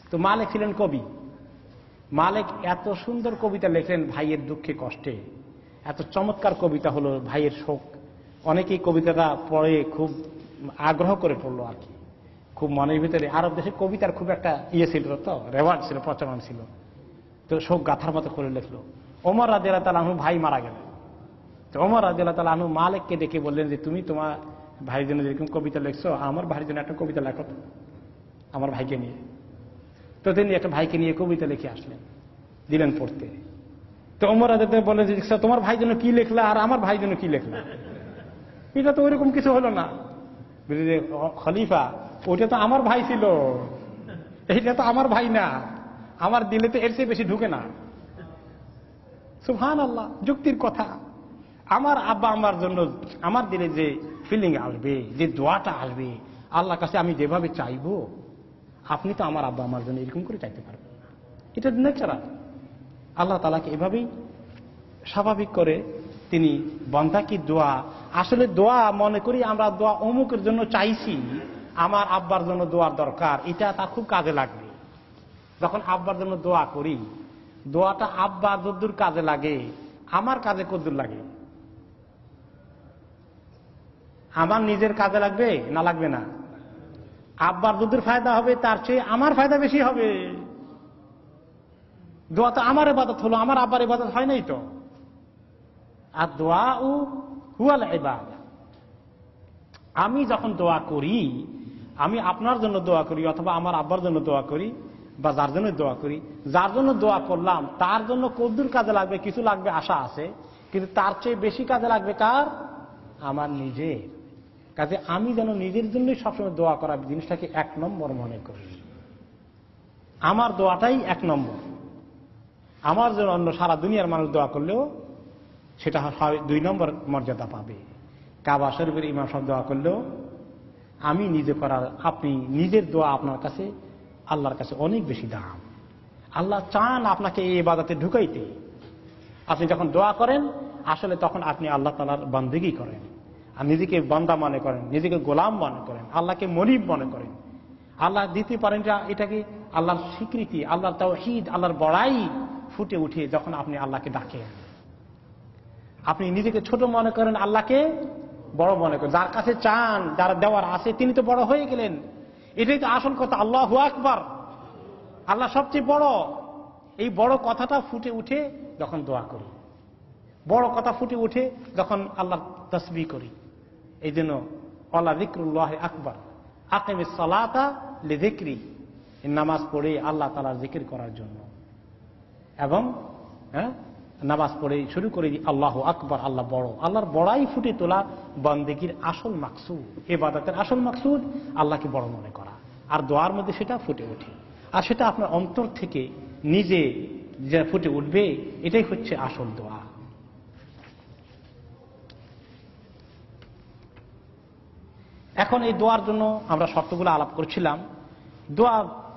তো মালিক ছিলেন কবি। মালিক এত সুন্দর কবিতা লেখলেন ভাইয়ের দুঃখে কষ্টে, এত চমৎকার কবিতা হলো ভাইয়ের শোক। অনেকেই কবিতাটা পড়ে খুব আগ্রহ করে পড়লো আর কি, খুব মনের ভিতরে। আরব দেশে কবিতার খুব একটা ছিল, তো রেওয়াজ ছিল, প্রচলন ছিল। তো শোক গাথার মতো করে লিখলো। ওমর রাদিয়াল্লাহু তাআলা আনহু ভাই মারা গেলেন। তো ওমর রাদিয়াল্লাহু তাআলা আনহু মালিককে ডেকে বললেন যে তুমি তোমার ভাইয়ের জন্য যেরকম কবিতা লিখছো, আমার ভাইয়ের জন্য একটা কবিতা লেখো, আমার ভাইকে নিয়ে। তো তিনি একটা ভাইকে নিয়ে কবিতা লিখে আসলেন, দিলেন পড়তে। তো ওমর রাদিয়াল্লাহু তাআলা বললেন যে তোমার ভাইয়ের জন্য কি লেখলা আর আমার ভাইয়ের জন্য কি লেখলা? এটা তো ওইরকম কিছু হলো না। খলিফা, ওইটা তো আমার ভাই ছিল, এইটা তো আমার ভাই না, আমার দিলে তো এর চেয়ে বেশি ঢুকে না। সুবহানাল্লাহ, যুক্তির কথা। আমার আব্বা আমার জন্য আমার দিলে যে ফিলিং আসবে, যে দোয়াটা আসবে আল্লাহর কাছে, আমি যেভাবে চাইবো, আপনি তো আমার আব্বা আমার জন্য এরকম করে চাইতে পারবেন। এটা ন্যাচারাল। আল্লাহ তাআলাকে এভাবেই স্বাভাবিক করে তিনি বান্দা কি দোয়া, আসলে দোয়া মনে করি আমরা দোয়া অমুকের জন্য চাইছি, আমার আব্বার জন্য দোয়ার দরকার, এটা তা খুব কাজে লাগবে। যখন আব্বার জন্য দোয়া করি, দোয়াটা আব্বা যদ্দূর কাজে লাগে, আমার কাজে কদ্দূর লাগে? আমার নিজের কাজে লাগবে না লাগবে না? আব্বার যদ্দূর ফায়দা হবে তার চেয়ে আমার ফায়দা বেশি হবে। দোয়া তো আমার ইবাদত হলো, আমার আব্বার ইবাদত হয় নাই তো। আর দোয়া হুয়াল ইবাদা। আমি যখন দোয়া করি, আমি আপনার জন্য দোয়া করি অথবা আমার আব্বার জন্য দোয়া করি বা যার জন্য দোয়া করি, যার জন্য দোয়া করলাম তার জন্য কদ্দূর কাজে লাগবে, কিছু লাগবে আশা আছে, কিন্তু তার চেয়ে বেশি কাজে লাগবে কার? আমার নিজের কাজে। আমি যেন নিজের জন্যই সবসময় দোয়া করার জিনিসটাকে 1 নম্বর মনে করি। আমার দোয়াটাই 1 নম্বর। আমার জন্য অন্য সারা দুনিয়ার মানুষ দোয়া করলেও সেটা 2 নম্বর মর্যাদা পাবে। কাবা শরীফের ইমাম সাহেব দোয়া করলেও আমি নিজে করার, আপনি নিজের দোয়া আপনার কাছে আল্লাহর কাছে অনেক বেশি দাম। আল্লাহ চান আপনাকে এই ইবাদতে ঢুকাইতে। আপনি যখন দোয়া করেন আসলে তখন আপনি আল্লাহ তাআলার বান্দেগী করেন, আর নিজেকে বান্দা মনে করেন, নিজেকে গোলাম মনে করেন, আল্লাহকে মনিব মনে করেন। আল্লাহ দিতে পারেন, এটাকে আল্লাহর স্বীকৃতি, আল্লাহর তাওহীদ, আল্লাহর বড়াই ফুটে উঠে যখন আপনি আল্লাহকে ডাকেন। আপনি নিজেকে ছোট মনে করেন, আল্লাহকে বড় মনে করেন। যার কাছে চান, যার দেওয়ার আছে, তিনি তো বড় হয়ে গেলেন। এটাই তো আসল কথা। আল্লাহু আকবার, আল্লাহ সবচেয়ে বড়। এই বড় কথাটা ফুটে উঠে যখন দোয়া করি, বড় কথা ফুটে উঠে যখন আল্লাহর তাসবিহ করি। এই জন্য ওয়ালা যিকরুল্লাহি আকবার, আকিমিস সালাতা লিযিকরি, নামাজ পড়ে আল্লাহ তাআলার জিকির করার জন্য। এবং নামাজ পড়ে শুরু করে দিই আল্লাহু আকবার, আল্লাহ বড়। আল্লাহর বড়াই ফুটে তোলা বান্দেগীর আসল মাকসুদ, ইবাদতের আসল মাকসুদ আল্লাহকে বড় মনে করা। আর দোয়ার মধ্যে সেটা ফুটে ওঠে, আর সেটা আপনার অন্তর থেকে নিজে যে ফুটে উঠবে, এটাই হচ্ছে আসল দোয়া। এখন এই দোয়ার জন্য আমরা শর্তগুলো আলাপ করছিলাম। দোয়া,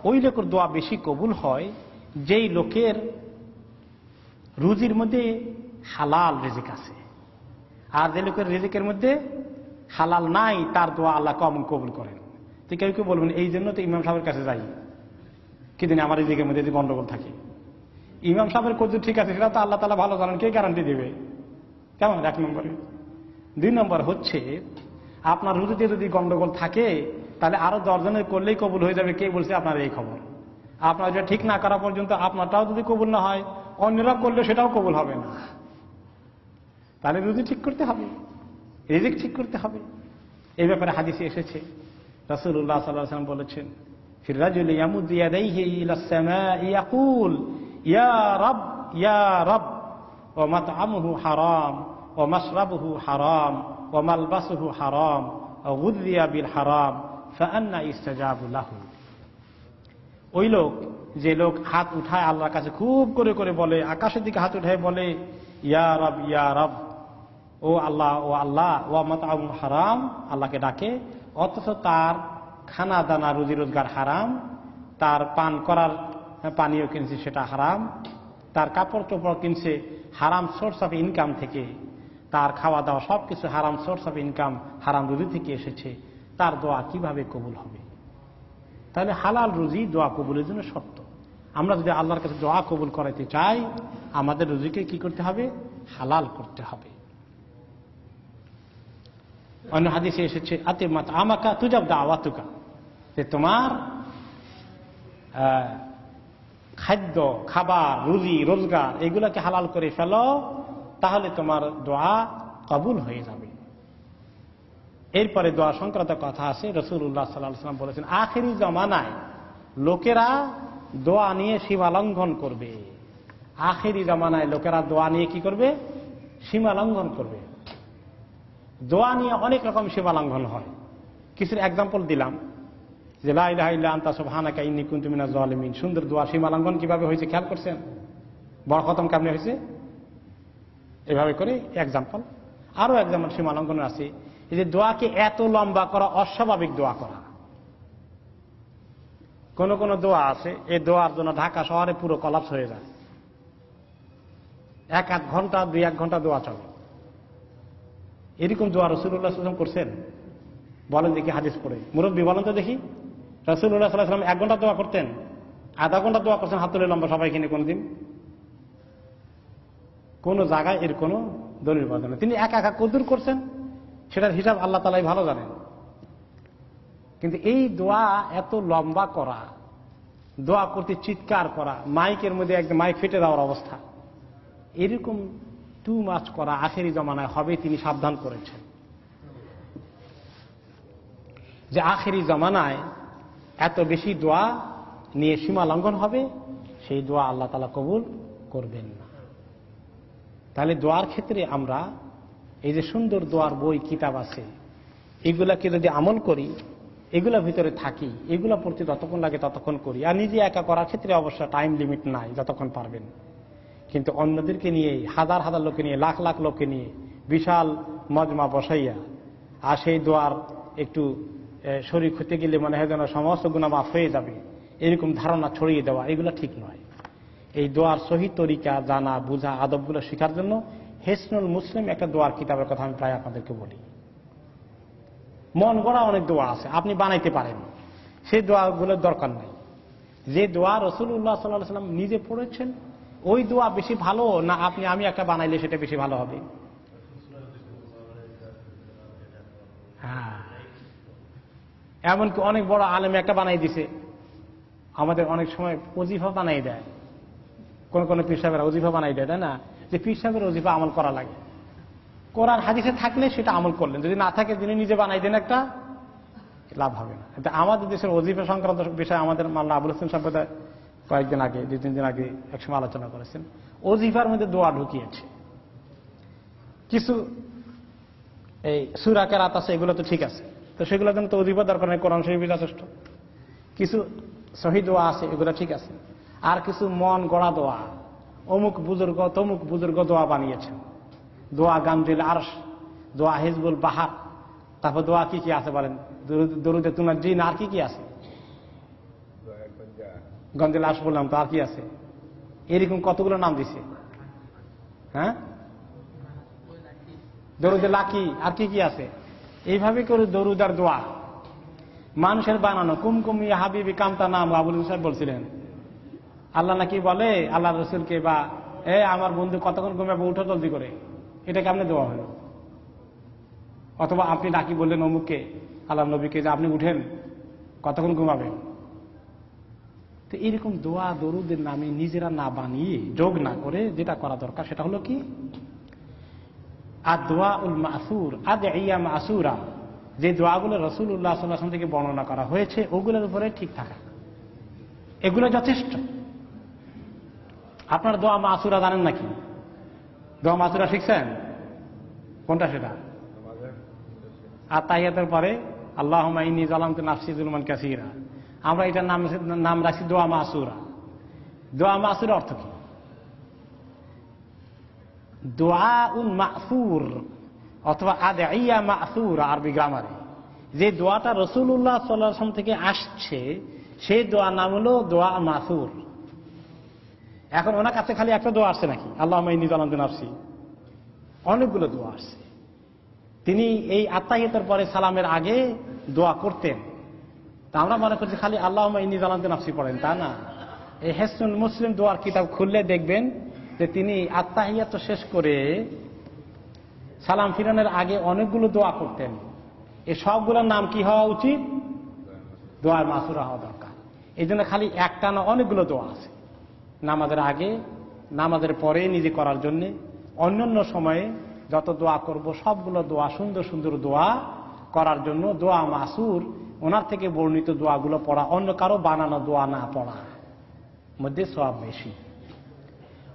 ওই লোকের দোয়া বেশি কবুল হয় যেই লোকের রুজির মধ্যে হালাল রিজিক আছে। আর যে লোকের রিজিকের মধ্যে হালাল নাই, তার দোয়া আল্লাহ কম কবুল করেন। তো কেউ কেউ বলবেন এই জন্য তো ইমাম সাহেবের কাছে যাই, কিন্তু আমার রিজিকের মধ্যে যদি গন্ডগোল থাকে। ইমাম সাহেবের কদ্দুর ঠিক আছে, সেটা তো আল্লাহ তাআলা ভালো জানেন, কে গ্যারান্টি দেবে? কেমন? 1 নম্বরে। 2 নম্বর হচ্ছে, আপনার রুজিতে যদি গন্ডগোল থাকে তাহলে আরো 10 জনের করলেই কবুল হয়ে যাবে। কে বলছে আপনার এই খবর? আপনার যেটা ঠিক না করা পর্যন্ত আপনারটাও যদি কবুল না হয়, অন্যরা করলে সেটাও কবুল হবে না। তাহলে রুজি ঠিক করতে হবে, রিজিক ঠিক করতে হবে। এই ব্যাপারে হাদিসে এসেছে, রাসূলুল্লাহ সাল্লাল্লাহু আলাইহি ওয়াসাল্লাম বলেছেন, ফির রাজুলি ইয়ামুদ্দু ইয়াদাইহি ইলাস সামাই ইয়াকুল ইয়া রাব ইয়া রাব, ওয়া মাতআমুহু হারাম ওয়া মাশরাবুহু হারাম ওয়া মালবাসুহু হারাম ওয়া গুযযিয়া বিল হারাম ফাআন্না ইস্তাজাবু লাহু। ওই লোক, যে লোক হাত উঠায় আল্লাহর কাছে খুব করে করে বলে, আকাশের দিকে হাত উঠায় বলে ইয়া রব ইয়া রব, ও আল্লাহ ও আল্লাহ, ওয়া মাতআমু হারাম, আল্লাহকে ডাকে, অথচ তার খানা দানা রুজি রোজগার হারাম, তার পান করার পানীয় কিনছে সেটা হারাম, তার কাপড় চোপড় কিনছে হারাম সোর্স অফ ইনকাম থেকে, তার খাওয়া দাওয়া সবকিছু হারাম সোর্স অফ ইনকাম, হারাম রুজি থেকে এসেছে। তার দোয়া কিভাবে কবুল হবে? তাহলে হালাল রুজি দোয়া কবুলের জন্য শর্ত। আমরা যদি আল্লাহর কাছে দোয়া কবুল করাইতে চাই, আমাদের রুজিকে কি করতে হবে? হালাল করতে হবে। অন্য হাদিসে এসেছে আতিমাত আমাকা তুজাব দাওয়াতুকা, যে তোমার খাদ্য, খাবার, রুজি রোজগার এগুলাকে হালাল করে ফেলো, তাহলে তোমার দোয়া কবুল হয়ে যাবে। এরপরে দোয়া সংক্রান্ত কথা আছে। রাসূলুল্লাহ সাল্লাল্লাহু আলাইহি ওয়াসাল্লাম বলেছেন, আখেরি জামানায় লোকেরা দোয়া নিয়ে সীমা লঙ্ঘন করবে। আখেরি জামানায় লোকেরা দোয়া নিয়ে কি করবে? সীমা লঙ্ঘন করবে। দোয়া নিয়ে অনেক রকম সীমা লঙ্ঘন হয়। কিছুর এক্সাম্পল দিলাম, যে লা ইলাহা ইল্লা আনতা সুবহানাকা ইন্নী কুনতু মিনাজ জালিমিন। সুন্দর দোয়া, সীমা লঙ্ঘন কিভাবে হয়েছে খেয়াল করছেন? বড় খতম কেমনে হয়েছে? এভাবে করে এক্সাম্পল। আরো এক্সাম্পল সীমা লঙ্ঘন আছে, এই যে দোয়াকে এত লম্বা করা, অস্বাভাবিক দোয়া করা। কোন কোন দোয়া আছে, এই দোয়ার জন্য ঢাকা শহরে পুরো কলাপস হয়ে যায়। 1-1 ঘন্টা 2-1 ঘন্টা দোয়া চলে। এরকম দোয়া রাসূলুল্লাহ সাল্লাল্লাহু আলাইহি ওয়াসাল্লাম করছেন? বলেন দেখি হাদিস পড়ে, মুরব্বী বলেন তো দেখি। রাসূলুল্লাহ সাল্লাল্লাহু আলাইহি ওয়াসাল্লাম 1 ঘন্টা দোয়া করতেন? আধা ঘন্টা দোয়া করছেন? হাত তুলে লম্বা সবাই কিনে কোনদিন? কোন জায়গায় এর কোন দলিল পাওয়া যায় না। তিনি একা একা কদুর করছেন, সেটার হিসাব আল্লাহ তাআলাই ভালো জানেন। কিন্তু এই দোয়া এত লম্বা করা, দোয়া করতে চিৎকার করা, মাইকের মধ্যে একদম মাইক ফেটে দেওয়ার অবস্থা, এরকম টু মাচ করা আখেরি জমানায় হবে, তিনি সাবধান করেছেন যে আখেরি জমানায় এত বেশি দোয়া নিয়ে সীমা লঙ্ঘন হবে, সেই দোয়া আল্লাহ তাআলা কবুল করবেন না। তাহলে দোয়ার ক্ষেত্রে আমরা এই যে সুন্দর দোয়ার বই কিতাব আছে, এগুলাকে যদি আমল করি, এগুলোর ভিতরে থাকি, এগুলো পড়তে যতক্ষণ লাগে ততক্ষণ করি। আর নিজে একা করার ক্ষেত্রে অবশ্য টাইম লিমিট নাই, যতক্ষণ পারবেন। কিন্তু অন্যদেরকে নিয়ে, হাজার হাজার লোককে নিয়ে, লাখ লাখ লোককে নিয়ে বিশাল মজমা বসাইয়া আর সেই দোয়ার একটু শরীক হতে গেলে মনে হয় যেন সমস্ত গুনাহ মাফ হয়ে যাবে, এরকম ধারণা ছড়িয়ে দেওয়া, এগুলো ঠিক নয়। এই দোয়ার সহি তরিকা জানা, বুঝা, আদবগুলো শেখার জন্য হিসনুল মুসলিম একটা দোয়ার কিতাবের কথা আমি প্রায় আপনাদেরকে বলি। মন গড়া অনেক দোয়া আছে, আপনি বানাইতে পারেন, সেই দোয়াগুলোর দরকার নাই। যে দোয়া রাসূলুল্লাহ সাল্লাল্লাহু আলাইহি ওয়াসাল্লাম নিজে পড়েছেন ওই দোয়া বেশি ভালো না আমি একটা বানাইলে সেটা বেশি ভালো হবে? হ্যাঁ, এমনকি অনেক বড় আলেম একটা বানাই দিছে। আমাদের অনেক সময় ওজিফা বানাই দেয়, কোন কোন পীর সাহেবেরা ওজিফা বানাই দেয়, তাই না? যে পীর সাহেবের ওজিফা আমল করা লাগে। কোরআন হাদিসে থাকলে সেটা আমল করলেন, যদি না থাকে তিনি নিজে বানাই দেন একটা, লাভ হবে না। আমাদের দেশের ওজিফা সংক্রান্ত বিষয়ে আমাদের মাওলানা আবুল হোসেন সম্প্রদায় কয়েকদিন আগে, 2-3 দিন আগে একসময় আলোচনা করেছেন। ওজিফার মধ্যে দোয়া ঢুকিয়েছে কিছু, এই সূরা কেরাত আছে, এগুলো তো ঠিক আছে, তো সেগুলোর জন্য তো ওজিফা দরকার নেই, কোরআন শরীফ যথেষ্ট। কিছু সহি দোয়া আছে, এগুলো ঠিক আছে। আর কিছু মন গড়া দোয়া, অমুক বুজুর্গ তমুক বুজুর্গ দোয়া বানিয়েছেন, দোয়া গামজিল আরশ, দোয়া হিজবুল বাহার, তারপর দোয়া কি কি আছে বলেন, দরুদে তুনাজ্জিন, আর কি কি আছে? গঞ্জিল আরশ বললাম তো, আর কি আছে? এরকম কতগুলো নাম দিছে। হ্যাঁ, দরুদে লাকি, আর কি কি আছে? এইভাবে করে দরুদ আর দোয়া মানুষের বানানো। কুমকুম ইয়া হাবিবি কামতা নাম আবুল সাহেব বলছিলেন, আল্লাহ নাকি বলে আল্লাহ রসুলকে, বা আমার বন্ধু কতক্ষণ ঘুমাবে, উঠো জলদি করে, এটা কেমনে দেওয়া হলো? অথবা আপনি নাকি বললেন অমুককে, আল্লাহ নবীকে, যে আপনি উঠেন, কতক্ষণ ঘুমাবেন। তো এরকম দোয়া দরুদের নামে নিজেরা না বানিয়ে, যোগ না করে, যেটা করা দরকার সেটা হলো কি, আদ-দোয়া উল মাসুর, আদ-ইয়া মাসুরা, যে দোয়াগুলো রাসূলুল্লাহ সাল্লাল্লাহু আলাইহি ওয়াসাল্লাম থেকে বর্ণনা করা হয়েছে ওগুলোর উপরে ঠিক থাকা, এগুলো যথেষ্ট। আপনার দোয়া মাসুরা জানেন নাকি? দোয়া মাসুরা শিখছেন? কোনটা সেটা? আর তাহিয়াতের পরে আল্লাহুম্মা ইন্নী যালামতু নাফসি যুলমান কাসীরা, আমরা এটার নাম রাখছি দোয়া মাসুরা। দোয়া মাসুরা অর্থ কি? দোয়াউন মাসুর অথবা আদইয়া মাসুর আরবি গ্রামারে, যে দোয়াটা রাসূলুল্লাহ সাল্লাল্লাহু আলাইহি ওয়াসাল্লাম থেকে আসছে সেই দোয়া নাম হলো দোয়া মাসুর। এখন ওনার কাছে খালি একটা দোয়া আসছে নাকি? আল্লাহুম্মা ইন্নী যালামতু নাফসি, অনেকগুলো দোয়া আসছে। তিনি এই আত্তাহিয়াতের পরে সালামের আগে দোয়া করতেন। তা আমরা মনে করছি খালি আল্লাহুম্মা ইন্নী যালামতু নাফসি পড়েন, তা না। এই হিসনুল মুসলিম দোয়ার কিতাব খুললে দেখবেন যে তিনি আত্তাহিয়াত শেষ করে সালাম ফিরানোর আগে অনেকগুলো দোয়া করতেন। এই সবগুলোর নাম কি হওয়া উচিত? দোয়া মাসুরা হওয়া দরকার। এই জন্য খালি একটা না, অনেকগুলো দোয়া আছে। নামাজের আগে, নামাজের পরে নিজে করার জন্য, অন্যান্য সময়ে যত দোয়া করব সবগুলো দোয়া, সুন্দর সুন্দর দোয়া করার জন্য দোয়া মাসুর, ওনার থেকে বর্ণিত দোয়াগুলো পড়া, অন্য কারো বানানো দোয়া না পড়া মধ্যে সওয়াব বেশি।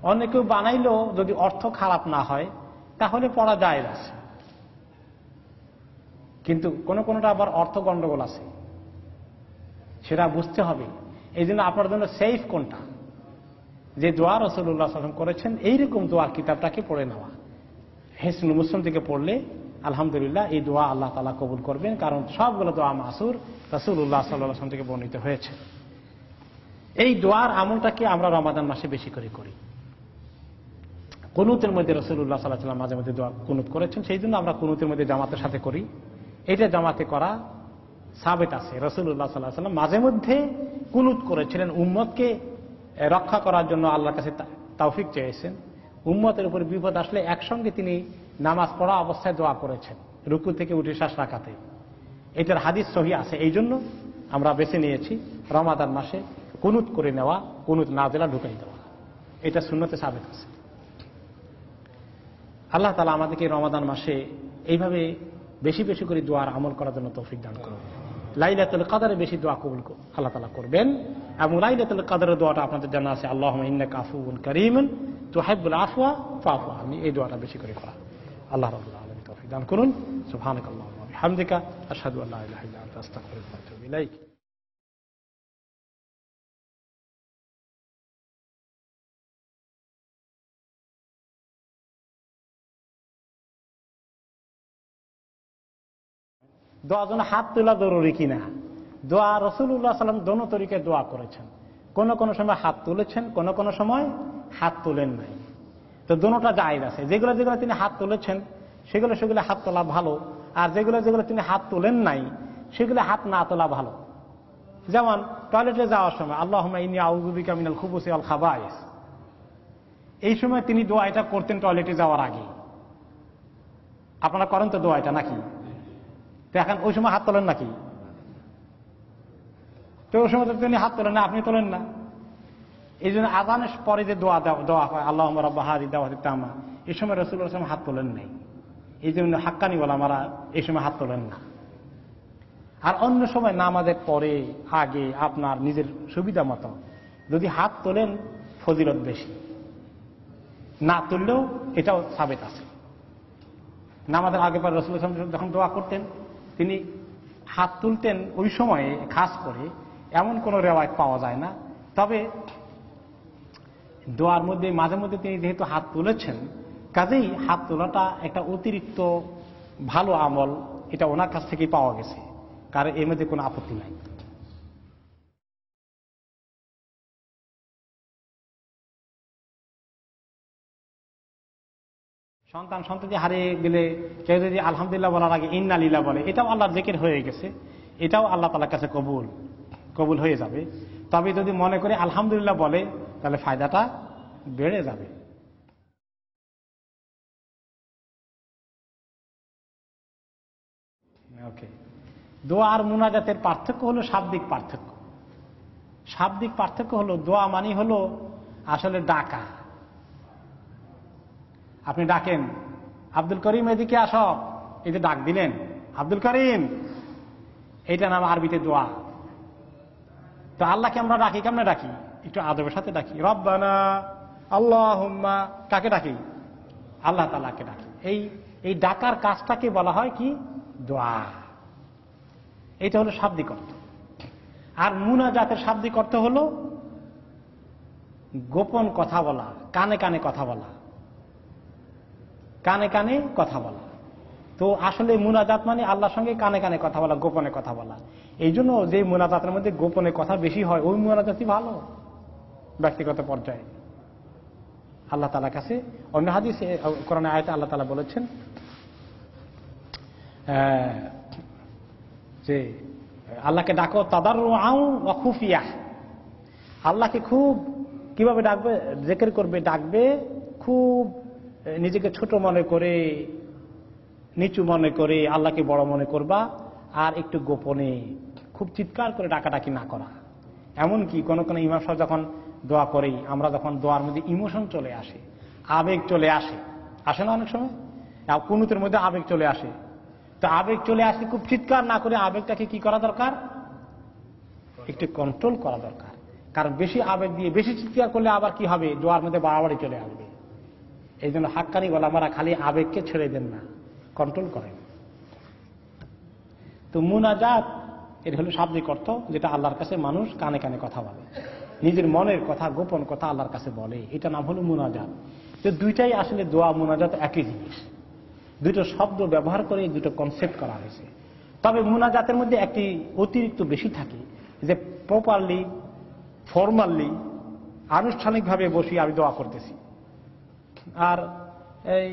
অন্য কেউ বানাইলো যদি অর্থ খারাপ না হয় তাহলে পড়া যায় আছে, কিন্তু কোন কোনটা আবার অর্থ গন্ডগোল আছে, সেটা বুঝতে হবে। এই জন্য আপনার জন্য সেফ কোনটা, যে দোয়া রাসূলুল্লাহ সাল্লাল্লাহু আলাইহি ওয়াসাল্লাম করেছেন এইরকম দোয়ার কিতাবটাকে পড়ে নেওয়া। হিসনুল মুসলিম থেকে পড়লে আলহামদুলিল্লাহ এই দোয়া আল্লাহ তাআলা কবুল করবেন, কারণ সবগুলো দোয়া মাসুর, রাসূলুল্লাহ সাল্লাল্লাহু আলাইহি ওয়াসাল্লাম থেকে বর্ণিত হয়েছে। এই দোয়ার আমলটাকে আমরা রমাদান মাসে বেশি করে করি। কুনুতের মধ্যে রাসূলুল্লাহ সাল্লাল্লাহু আলাইহি ওয়াসাল্লাম মাঝে মধ্যে দোয়া কুনুত করেছেন, সেই জন্য আমরা কুনুতের মধ্যে জামাতের সাথে করি। এটা জামাতে করা সাবেত আছে, রাসূলুল্লাহ সাল্লাল্লাহু আলাইহি ওয়াসাল্লাম মাঝে মধ্যে কুনুত করেছিলেন, উম্মতকে রক্ষা করার জন্য আল্লাহর কাছে তৌফিক চেয়েছেন। উম্মতের উপর বিপদ আসলে একসঙ্গে তিনি নামাজ পড়া অবস্থায় দোয়া করেছেন, রুকু থেকে উঠে শেষ রাকাতে। এটার হাদিস সহিহ আছে, এই জন্য আমরা বেছে নিয়েছি রমাদান মাসে কুনুত করে নেওয়া, কুনুত নাযিলা ঢুকাই দেওয়া, এটা সুন্নতে সাবেত আছে। আল্লাহ তাআলা আমাদেরকে রমাদান মাসে এইভাবে বেশি বেশি করে দোয়ার আমল করার জন্য তৌফিক দান করুন। লাইলাতুল কদরে বেশি দোয়া কবুল আল্লাহ তাআলা করবেন। এবং লাইলাতুল কদরের দোয়াটা আপনাদের জানা আছে, আল্লাহুম্মা ইন্নাকা আফুউন কারীমুন তুহিব্বুল আফওয়া ফাফু আননি, এই দোয়াটা বেশি করে করা। আল্লাহ রাব্বুল আলামিন তৌফিক দান করুন। সুবহানাকাল্লাহুম্মা ওয়া বিহামদিকা। বিহামদিকা আশহাদু আল্লা ইলাহা ইল্লা আনতা আস্তাগফিরুকা ওয়া আতুবু ইলাইক। দোয়ার জন্য হাত তোলা জরুরি কিনা? দোয়া রাসূলুল্লাহ সাল্লাল্লাহু আলাইহি ওয়াসাল্লাম দোনো তরিকায় দোয়া করেছেন। কোন কোন সময় হাত তুলেছেন, কোন কোন সময় হাত তোলেন নাই। তো দোনোটা জায়েজ আছে। যেগুলো যেগুলো তিনি হাত তুলেছেন সেগুলো হাত তোলা ভালো, আর যেগুলো যেগুলো তিনি হাত তোলেন নাই সেগুলো হাত না তোলা ভালো। যেমন টয়লেটে যাওয়ার সময় আল্লাহুম্মা ইন্নী আউযু বিকা মিনাল খুবুসি ওয়াল খাবায়েস, এই সময় তিনি দোয়া এটা করতেন টয়লেটে যাওয়ার আগে। আপনারা করেন তো দোয়া এটা নাকি? তো এখন ওই সময় হাত তোলেন নাকি? তো ওই সময় তো তিনি হাত তোলেন না, আপনি তোলেন না। এই জন্য আযানের পরে যে দোয়া হয় আল্লাহুম্মা রাব্বা হাযিহি দাওয়াতিত তাম্মা, এই সময় রাসূলুল্লাহ সাল্লাল্লাহু আলাইহি ওয়াসাল্লাম হাত তোলেন নাই। এই জন্য হাক্কানি ওলামারা এই সময় হাত তোলেন না। আর অন্য সময় নামাজের পরে আগে আপনার নিজের সুবিধা মতো যদি হাত তোলেন ফজিলত বেশি, না তুললেও এটাও সাবেত আছে। নামাজের আগে পরে রাসূলুল্লাহ সাল্লাল্লাহু আলাইহি ওয়াসাল্লাম যখন দোয়া করতেন তিনি হাত তুলতেন ওই সময়ে খাস করে, এমন কোনো রেওয়ায়েত পাওয়া যায় না। তবে দোয়ার মধ্যে মাঝে মধ্যে তিনি যেহেতু হাত তুলেছেন, কাজেই হাত তোলাটা একটা অতিরিক্ত ভালো আমল, এটা ওনার কাছ থেকেই পাওয়া গেছে, কারণ এর মধ্যে কোনো আপত্তি নাই। সন্তান হারিয়ে গেলে কেউ যদি আলহামদুলিল্লাহ বলার আগে ইন্না লিল্লাহ বলে, এটাও আল্লাহর জিকির হয়ে গেছে, এটাও আল্লাহ তাআলার কাছে কবুল হয়ে যাবে। তবে যদি মনে করে আলহামদুলিল্লাহ বলে তাহলে ফায়দাটা বেড়ে যাবে। ওকে, দোয়া আর মুনাজাতের পার্থক্য হলো শাব্দিক পার্থক্য। শাব্দিক পার্থক্য হলো দোয়া মানে হলো আসলে ডাকা। আপনি ডাকেন আব্দুল করিম এদিকে আস, এই যে ডাক দিলেন আব্দুল করিম, এইটা নাম আরবিতে দোয়া। তো আল্লাহকে আমরা ডাকি কেমনে ডাকি? একটু আদবের সাথে ডাকি। রব্বানা আল্লাহুম্মা, কাকে ডাকি? আল্লাহ তাআলাকে ডাকি। এই ডাকার কাজটাকে বলা হয় কি? দোয়া। এটা হলো শাব্দিক অর্থ। আর মুনাজাতের শাব্দিক অর্থ হলো গোপন কথা বলা, কানে কানে কথা বলা, কানে কানে কথা বলা। তো আসলে মুনাজাত মানে আল্লাহর সঙ্গে কানে কানে কথা বলা, গোপনে কথা বলা। এই জন্য যে মুনাজাতের মধ্যে গোপনে কথা বেশি হয় ওই মুনাজাতই ভালো ব্যক্তিগত পর্যায়ে আল্লাহ তাআলার কাছে। অন্য হাদিসে কোরআনের আয়াতে আল্লাহ তাআলা বলেছেন যে আল্লাহকে ডাকো তাদাররুআন ওয়া খুফিয়া। আল্লাহকে খুব কিভাবে ডাকবে? জিকির করবে, ডাকবে খুব নিজেকে ছোট মনে করে, নিচু মনে করে, আল্লাহকে বড় মনে করবা, আর একটু গোপনে খুব চিৎকার করে ডাকাডাকি না করা। এমনকি কোন কোন ইমাম সাহেব যখন দোয়া করি, আমরা যখন দোয়ার মধ্যে ইমোশন চলে আসে, আবেগ চলে আসে, আসে না অনেক সময়? কুনুতের মধ্যে আবেগ চলে আসে। তো আবেগ চলে আসলে খুব চিৎকার না করে আবেগটাকে কি করা দরকার? একটু কন্ট্রোল করা দরকার। কারণ বেশি আবেগ দিয়ে বেশি চিৎকার করলে আবার কি হবে? দোয়ার মধ্যে বাড়াবাড়ি চলে আসবে। এই জন্য হাক্কানি ওলামারা খালি আবেগকে ছেড়ে দেন না, কন্ট্রোল করেন। তো মুনাজাত এটা হলো শাব্দিক অর্থ, যেটা আল্লাহর কাছে মানুষ কানে কানে কথা বলে, নিজের মনের কথা, গোপন কথা আল্লাহর কাছে বলে, এটা নাম হলো মুনাজাত। তো দুইটাই আসলে দোয়া মুনাজাত একই জিনিস, দুটো শব্দ ব্যবহার করে দুটো কনসেপ্ট করা হয়েছে। তবে মুনাজাতের মধ্যে একটি অতিরিক্ত বেশি থাকে, যে প্রপারলি ফর্মালি আনুষ্ঠানিকভাবে বসে আমি দোয়া করতেছি, আর এই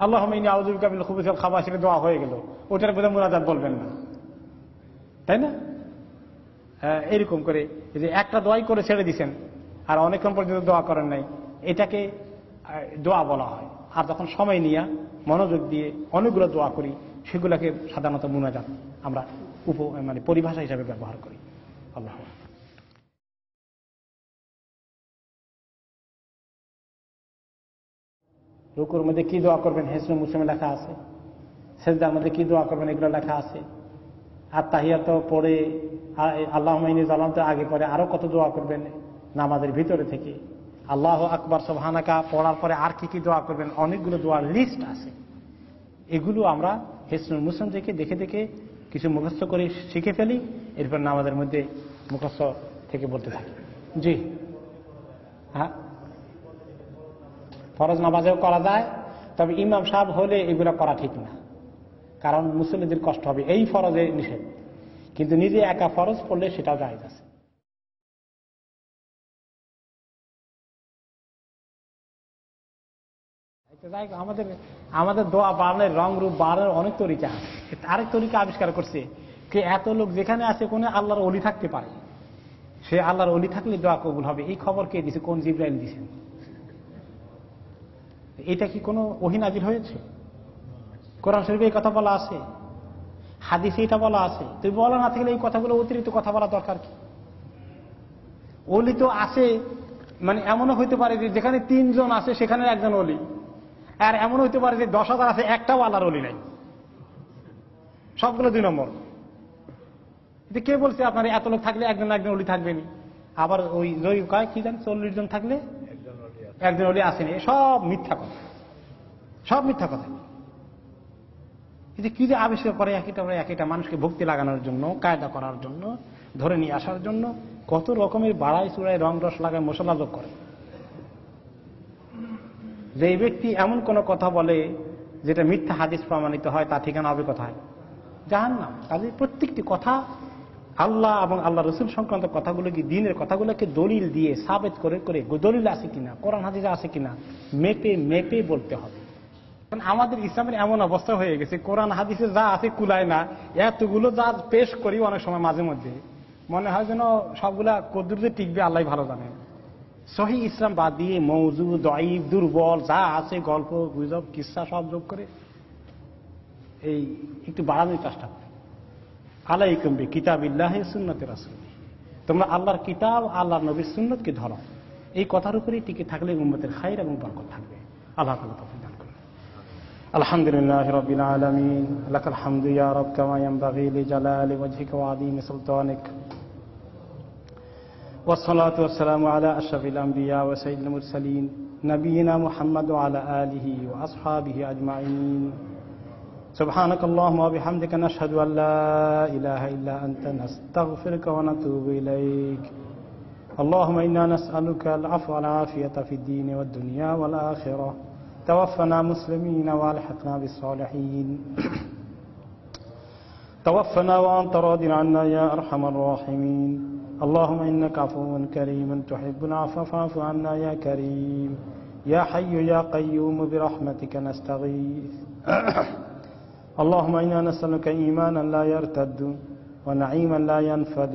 আল্লাহুম্মা ইন্নী আউযু বিকা মিনাল খুবুসি ওয়াল খাবায়েস দোয়া হয়ে গেল, ওটার মধ্যে মুনাজাত বলবেন না, তাই না? এরকম করে যে একটা দোয়াই করে ছেড়ে দিচ্ছেন আর অনেকক্ষণ পর্যন্ত দোয়া করেন নাই, এটাকে দোয়া বলা হয়। আর যখন সময় নিয়ে মনোযোগ দিয়ে অনেকগুলো দোয়া করি, সেগুলোকে সাধারণত মুনাজাত আমরা মানে পরিভাষা হিসাবে ব্যবহার করি। আল্লাহ। রুকুর মধ্যে কি দোয়া করবেন হিসনুল মুসলিমে লেখা আছে, সিজদার মধ্যে কি দোয়া করবেন এগুলো লেখা আছে। আর তাহিয়াত পড়ে আল্লাহুম্মা ইন্নী যালামতু আগে পরে আরো কত দোয়া করবেন নামাজের ভিতরে থেকে। আল্লাহু আকবার সুবহানাকা পড়ার পরে আর কি কি দোয়া করবেন, অনেকগুলো দোয়ার লিস্ট আছে। এগুলো আমরা হিসনুল মুসলিম থেকে দেখে দেখে কিছু মুখস্থ করে শিখে ফেলি, এরপর নামাজের মধ্যে মুখস্থ থেকে বলতে থাকি। জি হ্যাঁ, ফরজ নামাজেও করা যায়, তবে ইমাম সাহেব হলে এগুলো করা ঠিক না, কারণ মুসল্লিদের কষ্ট হবে, এই ফরজে নিষেধ। কিন্তু নিজে একা ফরজ পড়লে সেটাও জায়েজ আছে। আমাদের দোয়া বাড়ানোর, রং রূপ বাড়ানোর অনেক তরিকা আছে। আরেক তরিকা আবিষ্কার করছে যে এত লোক যেখানে আছে কোন আল্লাহর ওলি থাকতে পারে, সে আল্লাহর ওলি থাকলে দোয়া কবুল হবে। এই খবর কে দিছে? কোন জিবরাইল দিছেন? এটা কি কোনো ওহী নাযিল হয়েছে? কোরআন শরীফে এই কথা বলা আছে, হাদিসে এটা বলা আছে। তুই বলা না থাকলে এই কথাগুলো অতিরিক্ত কথা বলা দরকার কি? ওলি তো আছে, মানে এমনও হইতে পারে যে যেখানে 3 জন আছে সেখানে একজন ওলি, আর এমন হইতে পারে যে 10,000 আছে একটাও আল্লাহর ওলি নাই, সবগুলো 2 নম্বর। কে বলছে আপনার এত লোক থাকলে একজন ওলি থাকবেনি? আবার ওই কয় কি জানেন, 40 জন থাকলে একজন ওলি আসেনি। সব মিথ্যা কথা, সব মিথ্যা কথা। কি যে আবিষ্কার করে একটা মানুষকে ভক্তি লাগানোর জন্য, কায়দা করার জন্য, ধরে নিয়ে আসার জন্য কত রকমের বাড়াই চূড়ায় রং রস লাগায়, মশলা যোগ করে। যে ব্যক্তি এমন কোন কথা বলে যেটা মিথ্যা হাদিস প্রমাণিত হয়, তার ঠিকানা হবে কোথায়? জাহান্নাম। কাজে প্রত্যেকটি কথা আল্লাহ এবং আল্লাহ রসুল সংক্রান্ত কথাগুলোকে, দিনের কথাগুলোকে দলিল দিয়ে সাবেত করে করে, দলিল আছে কিনা, কোরআন হাদিসে আছে কিনা, মেপে মেপে বলতে হবে। আমাদের ইসলামের এমন অবস্থা হয়ে গেছে, কোরআন হাদিসে যা আছে কুলায় না, এতগুলো যা পেশ করি অনেক সময় মাঝে মধ্যে মনে হয় যেন সবগুলা কদ্দুরতে টিকবে আল্লাহ ভালো জানেন। সহিহ ইসলাম বাদ দিয়ে মওযু, দঈফ, দুর্বল যা আছে, গল্প গুজব কিসসা সব যোগ করে এই একটু বাড়ানোর চেষ্টা করে। আলাইকুম বিকিতাবিল্লাহি সুন্নতি রাসূলিহি, তোমরা আল্লাহর কিতাব, আল্লাহর নবীর সুন্নতকে ধরো। এই কথার উপরেই টিকে থাকলে উম্মতের খায়র এবং বরকত থাকবে। আল্লাহ তাআলা তৌফিক দান করুন। আলহামদুলিল্লাহি রাব্বিল আলামিন, লাকাল হামদু ইয়া রাব কামা ইয়ানবাগি লিজালালি ওয়াজহিকা ওয়া আযীমি সুলতানিক, ওয়াসসালাতু ওয়াসসালামু আলা আশরাফিল আমবিয়া ওয়া সাইয়্যিদিল মুরসালিন নবিয়িনা মুহাম্মদ ওয়া আলা আলিহি ওয়া আসহাবিহি আজমাইন। سبحانك اللهم وبحمدك نشهد أن لا إله إلا أنت نستغفرك ونتوب إليك. اللهم إنا نسألك العفو والعافية في الدين والدنيا والآخرة. توفنا مسلمين والحقنا بالصالحين. توفنا وأنت راض عنا يا أرحم الراحمين. اللهم إنك عفو كريم تحب العفو فاعف عنا يا كريم. يا حي يا قيوم برحمتك نستغيث. اللهم إنا نسألك إيمانا لا يرتد ونعيما لا ينفد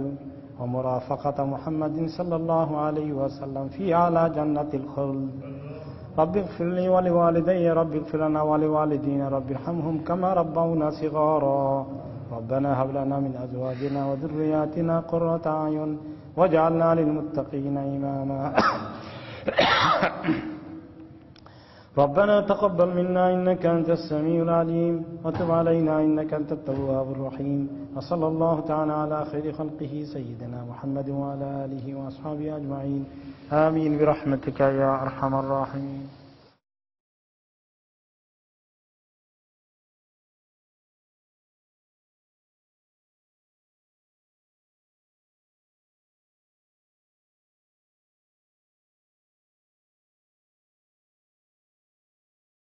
ومرافقة محمد صلى الله عليه وسلم في أعلى جنة الخلد. رب اغفر لي ولوالدي، رب اغفر لنا ولوالدينا، رب ارحمهم كما ربونا صغارا. ربنا هب لنا من أزواجنا وذرياتنا قرة أعين واجعلنا للمتقين إماما. ربنا تقبل منا إنك أنت السميع العليم وتب علينا إنك أنت التواب الرحيم. وصلى الله تعالى على خير خلقه سيدنا محمد وعلى آله وأصحابه أجمعين. آمين برحمتك يا أرحم الراحمين.